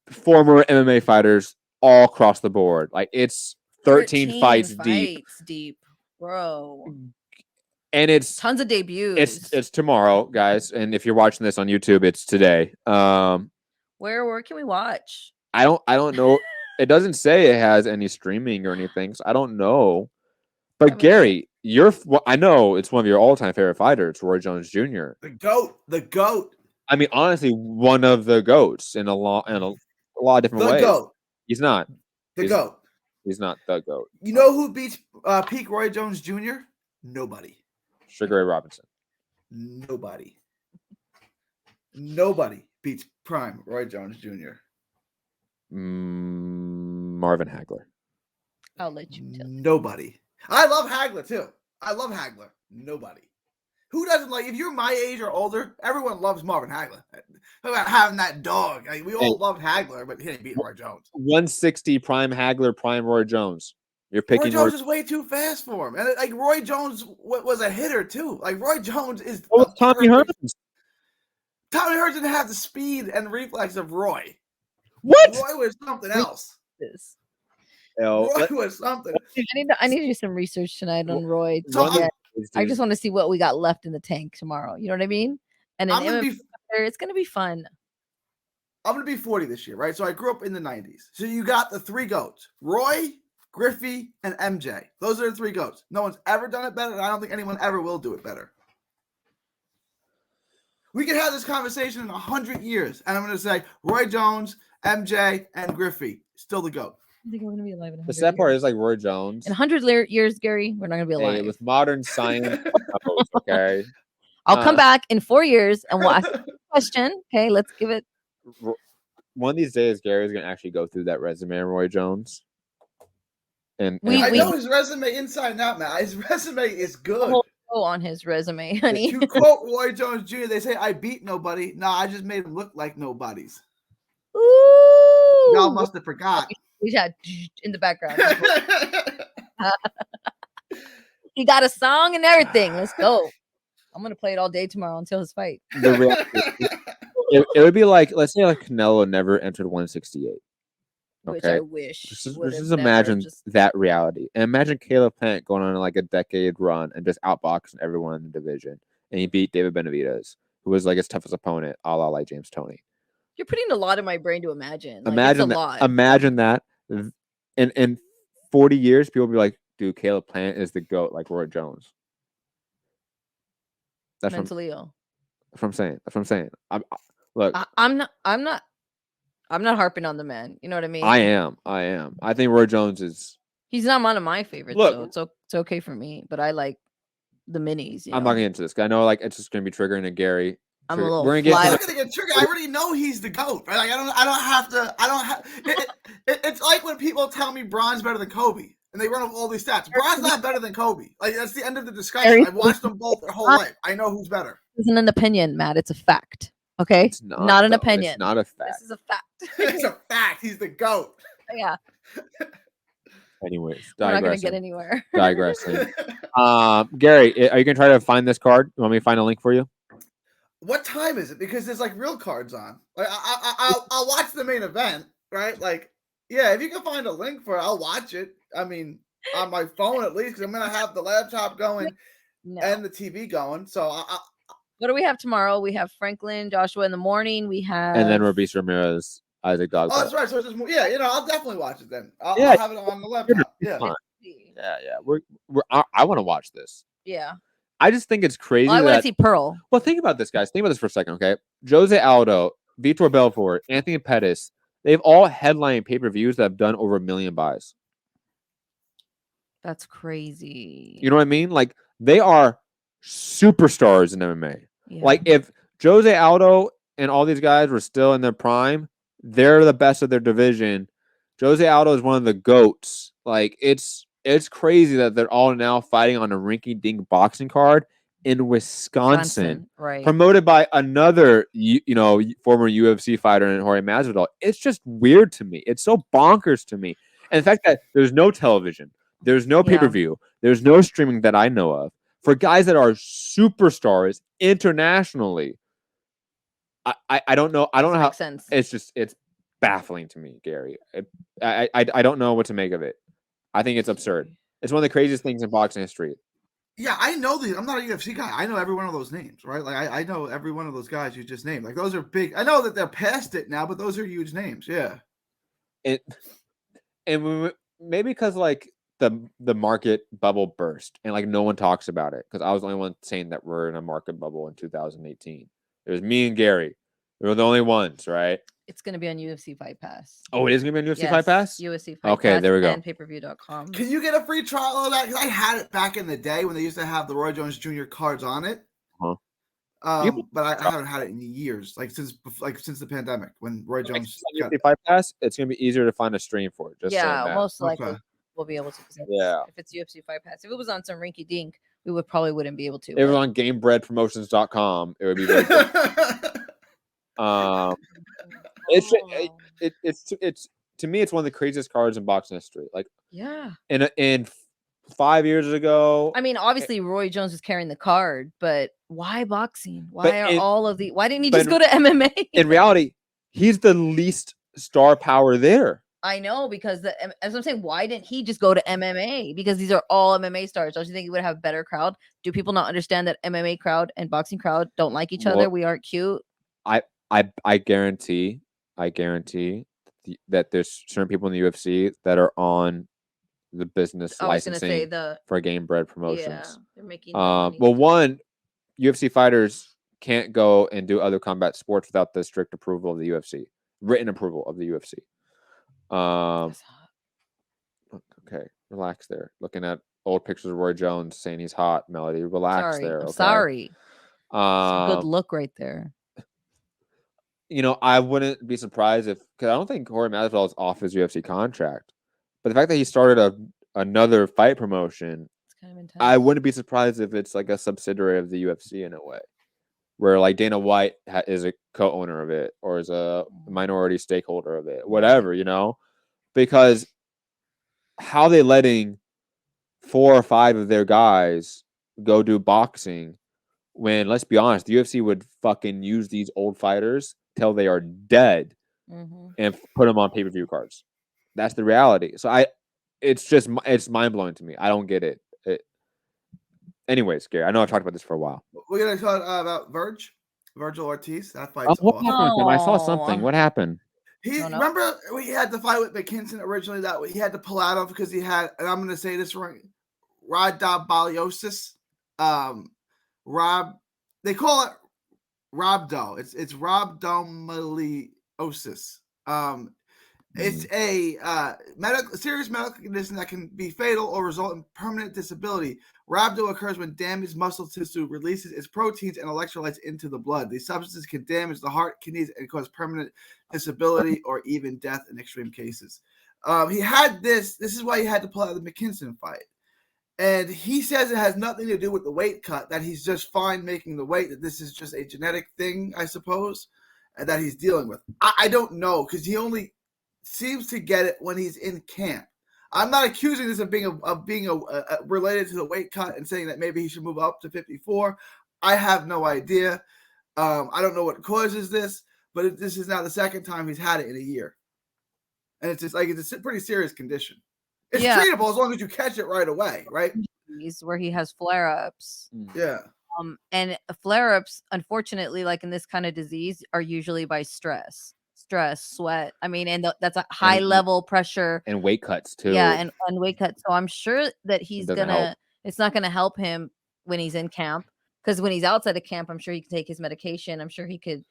former MMA fighters all across the board. Like it's 13 fights deep, bro. And it's tons of debuts. It's tomorrow, guys. And if you're watching this on YouTube, it's today. Where can we watch? I don't know. It doesn't say it has any streaming or anything, so I don't know. But Gary, I know it's one of your all-time favorite fighters, Roy Jones Jr. The GOAT. I mean, honestly, one of the GOATs in a lot of different ways. GOAT. He's not. GOAT. He's not the GOAT. You know who beats peak Roy Jones Jr.? Nobody. Sugar Ray Robinson. Nobody beats prime Roy Jones Jr. Marvin Hagler. I'll let you tell. Nobody. I love Hagler too. Nobody. Who doesn't like? If you're my age or older, everyone loves Marvin Hagler. About having that dog. Like, we all loved Hagler, but he didn't beat Roy Jones. 160 prime Hagler, prime Roy Jones. You're picking Roy Jones is way too fast for him, and like Roy Jones was a hitter too. Like Roy Jones is. Tommy Hearns. Tommy Hearns didn't have the speed and reflex of Roy. What? Roy was something else. Roy was something. I need to do some research tonight on Roy. I just want to see what we got left in the tank tomorrow. You know what I mean? And it's gonna be fun. I'm gonna be 40 this year, right? So I grew up in the 90s. So you got the three GOATs: Roy, Griffey, and MJ. Those are the three GOATs. No one's ever done it better, and I don't think anyone ever will do it better. We could have this conversation in 100 years, and I'm going to say Roy Jones, MJ, and Griffey, still the GOAT. I think we're going to be alive in 100 The sad part is like Roy Jones. In 100 years, Gary, we're not going to be alive. Hey, with modern science, okay. I'll come back in 4 years and we'll ask a question. Okay, let's give it. One of these days, Gary's going to actually go through that resume of Roy Jones. And I know his resume inside and out, man. His resume is good. On his resume, honey. To quote Roy Jones Jr., they say, I beat nobody. No, I just made him look like nobodies. Ooh. Y'all must have forgot. We had in the background. He got a song and everything. Let's go. I'm going to play it all day tomorrow until his fight. It would be like, let's say like Canelo never entered 168. Okay. Which I wish. Just imagine that reality. And imagine Caleb Plant going on like a decade run and just outboxing everyone in the division. And he beat David Benavidez, who was like his toughest opponent, a la like James Toney. You're putting a lot in my brain to imagine. Imagine that. Imagine that. In 40 years, people will be like, dude, Caleb Plant is the GOAT, like Roy Jones. That's mentally ill. That's what I'm saying. I'm not harping on the man. You know what I mean? I am. I think Roy Jones is. He's not one of my favorites. Look, so it's okay for me. But I like the minis. I'm not gonna get into this. I know, like, it's just gonna be triggering a Gary. I'm a little. I'm not gonna get triggered. I already know he's the GOAT. Right? Like, I don't have to. It's like when people tell me Bron's better than Kobe, and they run off all these stats. Bron's not better than Kobe. Like, that's the end of the discussion. I've watched them both their whole life. I know who's better. This isn't an opinion, Matt. It's a fact. Okay, it's not an opinion. It's not a fact. This is a fact. It's a fact. He's the GOAT. Yeah. Anyways, we're not gonna get anywhere. Digressing. Gary, are you gonna try to find this card? You want me to find a link for you? What time is it? Because there's like real cards on. Like I'll watch the main event, right? Like, yeah, if you can find a link for it, I'll watch it. I mean, on my phone at least, because I'm gonna have the laptop going. and the TV going. So what do we have tomorrow? We have Franklin Joshua in the morning. We have And then Robis Ramirez, Isaac Dogbo. Oh, that's right. So it's just more, yeah, I'll definitely watch it then. I'll have it on the laptop. Yeah. I want to watch this. Yeah. I just think it's crazy. I want to see Pearl. Well, think about this, guys. Think about this for a second, okay? Jose Aldo, Vitor Belfort, Anthony Pettis, they've all headlined pay-per-views that have done over 1 million buys. That's crazy. You know what I mean? Like, they are superstars in MMA. Yeah. Like, if Jose Aldo and all these guys were still in their prime, they're the best of their division. Jose Aldo is one of the GOATs. Like, it's crazy that they're all now fighting on a rinky-dink boxing card in Wisconsin, right? Promoted by another, former UFC fighter in Jorge Masvidal. It's just weird to me. It's so bonkers to me. And the fact that there's no television, there's no pay-per-view, there's no streaming that I know of for guys that are superstars internationally. I don't know. I don't know how. Sense. It's baffling to me, Gary. I don't know what to make of it. I think it's absurd. It's one of the craziest things in boxing history. Yeah, I know these. I'm not a UFC guy. I know every one of those names, right? Like I know every one of those guys you just named. Like those are big. I know that they're past it now, but those are huge names. Yeah. And maybe because like the market bubble burst and like no one talks about it because I was the only one saying that we're in a market bubble in 2018. It was me and Gary. We were the only ones, right? It's going to be on UFC Fight Pass. Oh, it is going to be on UFC Fight Pass? UFC Fight Pass. Okay, there we go. And payperview.com. Can you get a free trial of that? Because I had it back in the day when they used to have the Roy Jones Jr. cards on it. Huh. But I haven't had it in years, since the pandemic when Roy Jones got UFC Fight Pass. It's going to be easier to find a stream for it. Just most likely we'll be able to. Yeah. If it's UFC Fight Pass. If it was on some rinky dink, we wouldn't be able to. If it was on GameBreadPromotions.com, it would be very good. It's to me, it's one of the craziest cards in boxing history. Like, yeah. In 5 years ago, I mean, obviously Roy Jones is carrying the card, but why boxing? Why didn't he just go to MMA? In reality, he's the least star power there. I know, because as I'm saying, why didn't he just go to MMA? Because these are all MMA stars. Don't you think he would have a better crowd? Do people not understand that MMA crowd and boxing crowd don't like each other? We aren't cute. I guarantee that there's certain people in the UFC that are on the business licensing for Game Bread Promotions. Yeah, they're making well, one, UFC fighters can't go and do other combat sports without the strict approval of the UFC, written approval of the UFC. Okay, relax there. Looking at old pictures of Roy Jones saying he's hot, Melody. Relax there. Okay? Sorry. It's a good look right there. I wouldn't be surprised because I don't think Jorge Masvidal is off his UFC contract. But the fact that he started another fight promotion, it's kind of intense. I wouldn't be surprised if it's like a subsidiary of the UFC in a way, where like Dana White is a co-owner of it or is a minority stakeholder of it, whatever, because how they letting 4 or 5 of their guys go do boxing when, let's be honest, the UFC would fucking use these old fighters till they are dead and put them on pay-per-view cards. That's the reality. So it's mind-blowing to me. I don't get it. Anyways, Gary, I know I've talked about this for a while. We're going to talk about Virgil Ortiz. That fight's what happened with him? I saw something. What happened? Remember we had the fight with McKinson originally that he had to pull out of because he had, and I'm going to say this right, rhabdomyolysis. They call it rhabdo. It's rhabdomyolysis. It's a serious medical condition that can be fatal or result in permanent disability. Rhabdo occurs when damaged muscle tissue releases its proteins and electrolytes into the blood. These substances can damage the heart, kidneys, and cause permanent disability or even death in extreme cases. He had this. This is why he had to pull out the McKinson fight. And he says it has nothing to do with the weight cut, that he's just fine making the weight, that this is just a genetic thing, I suppose, and that he's dealing with. I don't know, because he only seems to get it when he's in camp. I'm not accusing this of being related to the weight cut and saying that maybe he should move up to 54. I have no idea. I don't know what causes this, but this is now the second time he's had it in a year. And it's just like, it's a pretty serious condition. It's treatable as long as you catch it right away, right? disease where he has flare-ups. Yeah. And flare-ups, unfortunately, like in this kind of disease, are usually by stress, sweat. I mean, and that's a high level pressure and weight cuts too. Yeah, and weight cuts. So I'm sure that help. it's not gonna help him when he's in camp, because when he's outside of camp, I'm sure he can take his medication. I'm sure he could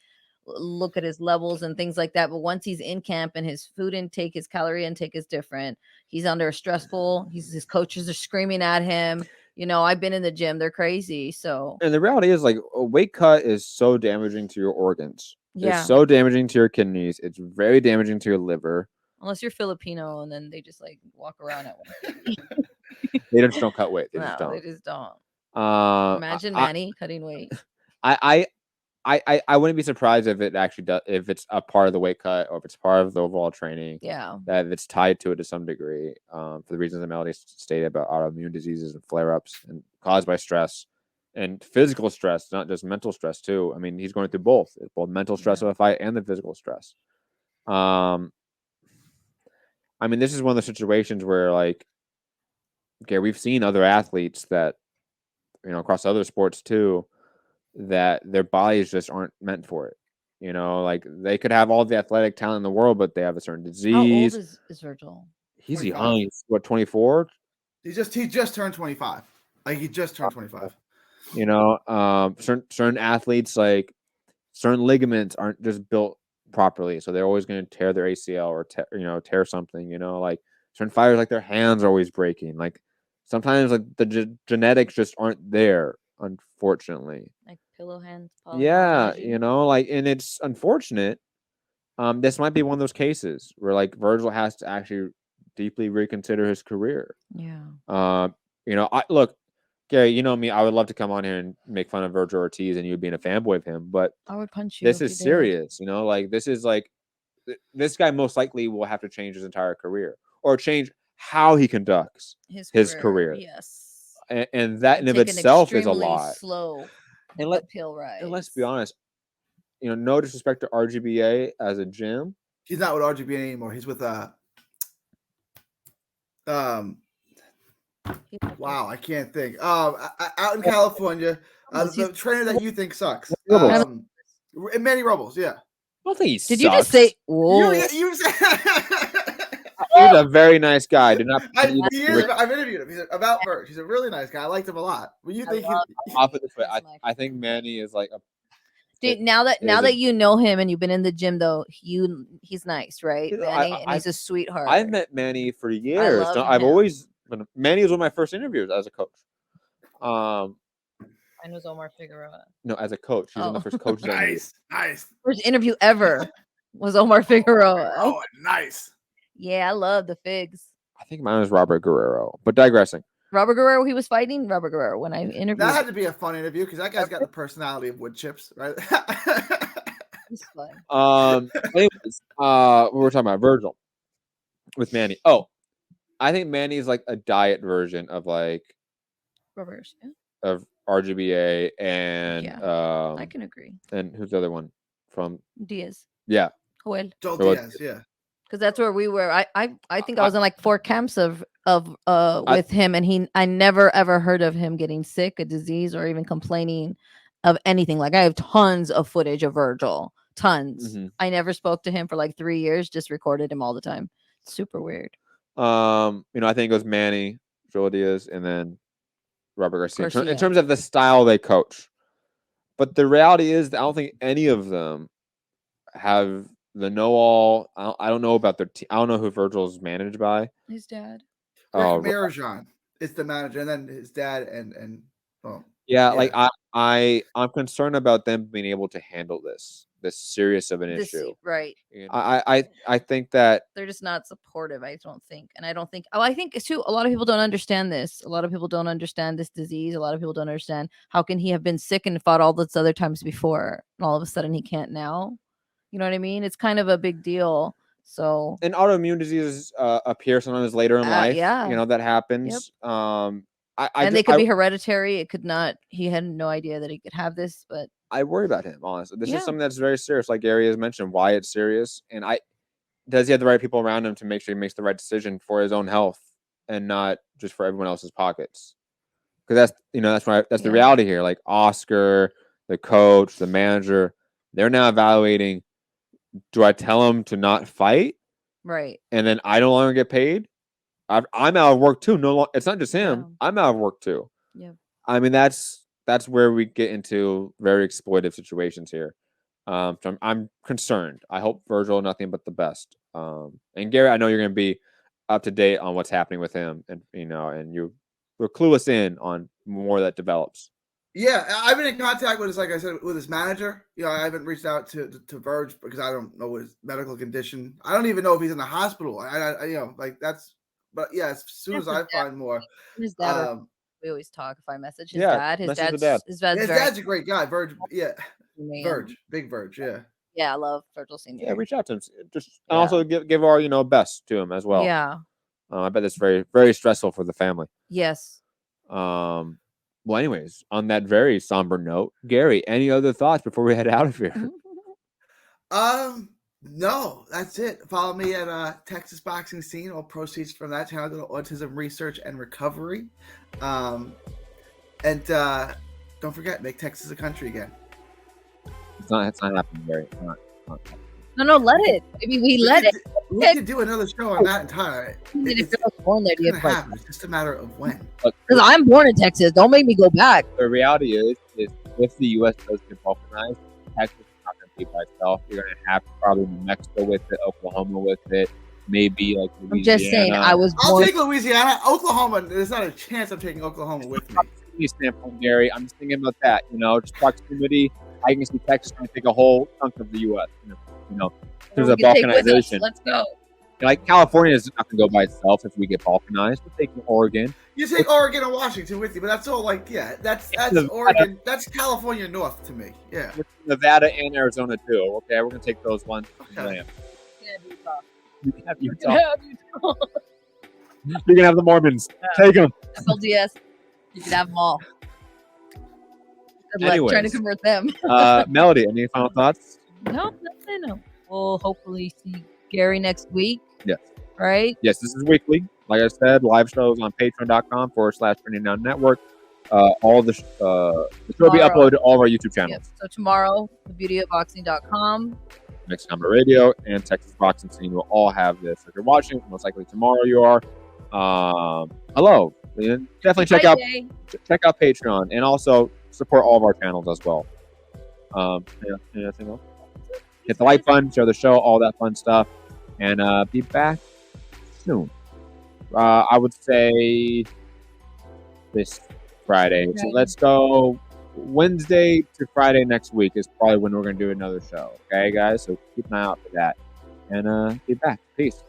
look at his levels and things like that. But once he's in camp and his food intake, his calorie intake is different, he's under a stressful. His coaches are screaming at him. You know, I've been in the gym; they're crazy. So, and the reality is, like, a weight cut is so damaging to your organs. Yeah. It's so damaging to your kidneys. It's very damaging to your liver. unless you're Filipino and then they just like walk around at 150. They just don't cut weight. They No, just don't. they just don't. Imagine Manny cutting weight. I wouldn't be surprised if it actually does, if it's a part of the weight cut or if it's part of the overall training. Yeah. That it's tied to it to some degree, for the reasons that Melody stated about autoimmune diseases and flare-ups and caused by stress and physical stress, not just mental stress too. I mean, he's going through both mental stress of a fight and the physical stress. I mean, this is one of the situations where, like, okay, we've seen other athletes that, you know, across other sports too, that their bodies just aren't meant for it. You know, like, they could have all the athletic talent in the world, but they have a certain disease. How old is Virgil? He's 25. young. He's what, 24? He just turned 25. Like, he just turned 25. You know, certain athletes, like, certain ligaments aren't just built properly, so they're always going to tear their ACL or tear something. You know, like certain fighters, like, their hands are always breaking. Like, sometimes, like, the genetics just aren't there, unfortunately. Like pillow hands. Yeah, polymorphism. you know, like, and it's unfortunate. This might be one of those cases where, like, Virgil has to actually deeply reconsider his career. Yeah. You know, look, Gary, you know me, I would love to come on here and make fun of Virgil Ortiz and you being a fanboy of him, but I would punch you. this if is you did. serious. You know, like, this is like, this guy most likely will have to change his entire career or change how he conducts his career. Yes. And that in of take an itself is a extremely lot. Slow And uphill rise. let's be honest, you know, no disrespect to RGBA as a gym. He's not with RGB anymore. He's with wow, I can't think. Out in California, the trainer that you think sucks. Manny Robles, yeah. I don't think he Did you just say? Whoa. You He's a very nice guy. Did not. I've interviewed him. He's about Birch. He's a really nice guy. I liked him a lot. But you think off of this way, I think Manny is like a. Dude, now that you know him and you've been in the gym, though, he's nice, right, Manny? And he's a sweetheart. I've met Manny for years. I've always. Manny was one of my first interviews as a coach. Mine was Omar Figueroa. No, as a coach. He's one of the first coaches. Nice. First interview ever was Omar Figueroa. Oh, nice. Yeah, I love the figs. I think mine was Robert Guerrero. But digressing. Robert Guerrero, he was fighting Robert Guerrero when I interviewed. That had to be a fun interview because that guy's got the personality of wood chips, right? He's fun. Anyways, we were talking about Virgil with Manny. Oh, I think Manny is like a diet version of like reverse, yeah. Of RGBA and I can agree. And who's the other one from Diaz? Yeah, Joel Diaz, yeah. Because that's where we were. I think I was in like 4 camps with him, and I never ever heard of him getting sick, a disease, or even complaining of anything. Like, I have tons of footage of Virgil, tons. Mm-hmm. I never spoke to him for like 3 years, just recorded him all the time. Super weird. You know, I think it was Manny, Joel Diaz, and then Robert Garcia. In terms of the style they coach. But the reality is that I don't think any of them have the know-all. I don't know about their team. I don't know who Virgil's managed by. His dad. Marajan is the manager, and then his dad and like I'm concerned about them being able to handle this serious of an issue. Right. You know, I think that they're just not supportive, I don't think. And I don't think I think too, a lot of people don't understand this. A lot of people don't understand this disease. A lot of people don't understand how can he have been sick and fought all those other times before, and all of a sudden he can't now. You know what I mean? It's kind of a big deal. So, and autoimmune diseases appear sometimes later in life. Yeah. You know, that happens. Yep. They could be hereditary. It could not. He had no idea that he could have this, but I worry about him, honestly. This is something that's very serious, like Gary has mentioned, why it's serious. And does he have the right people around him to make sure he makes the right decision for his own health and not just for everyone else's pockets? because that's the reality here. Like Oscar, the coach, the manager, they're now evaluating. Do I tell him to not fight? Right. And then I no longer get paid. I'm out of work too. It's not just him. Yeah. I'm out of work too. Yeah. I mean, that's where we get into very exploitive situations here. So I'm concerned. I hope Virgil nothing but the best. And Gary, I know you're going to be up to date on what's happening with him, and and we'll clue us in on more that develops. Yeah, I've been in contact with his, like I said, with his manager. I haven't reached out to Verge because I don't know his medical condition. I don't even know if he's in the hospital. But yeah, as soon as I find more, his dad. We always talk. If I message his dad, his dad's a great guy. Verge, yeah, Verge, big Verge, yeah. Yeah, I love Virgil Senior. Yeah, reach out to him. And also give our best to him as well. Yeah. I bet it's very, very stressful for the family. Yes. Well, anyways, on that very somber note, Gary, any other thoughts before we head out of here? No, that's it. Follow me at Texas Boxing Scene. All proceeds from that channel go to Autism Research and Recovery. And don't forget, make Texas a country again. It's not happening, Gary. It's not No, let it. Maybe we We could do another show on that entire. It's just a matter of when. Because I'm born in Texas. Don't make me go back. The reality is if the U.S. does get balkanized, Texas is not going to be by itself. You're going to have probably New Mexico with it, Oklahoma with it, maybe like Louisiana. I'm just saying, I'll take Louisiana. Oklahoma, there's not a chance I'm taking Oklahoma with me. Proximity standpoint, Gary, I'm just thinking about that. Just proximity. I can see Texas going to take a whole chunk of the U.S. There's a balkanization. Let's go. Like California is not going to go by itself if we get balkanized. We're taking Oregon. You take Oregon and Washington with you, but that's all that's Oregon. That's California North to me. Yeah. Nevada and Arizona too. Okay, we're going to take those ones. Okay. You can have Utah. You can have the Mormons. Take them. FLDS. You can have them all. Good luck trying to convert them. Melody, any final thoughts? No, nothing. No. We'll hopefully see Gary next week. Yes. Right? Yes, this is weekly. Like I said, live shows on patreon.com/Trending Network. All the show will be uploaded to all of our YouTube channels. Yep. So tomorrow, thebeautyofboxing.com, Next Number Radio, and Texas Boxing Scene will all have this. If you're watching, most likely tomorrow you are. Hello. Definitely check out Patreon and also support all of our channels as well. Anything else? Hit the like button, share the show, all that fun stuff, and be back soon. I would say this Friday. So let's go Wednesday to Friday next week is probably when we're going to do another show. Okay, guys? So keep an eye out for that. And be back. Peace.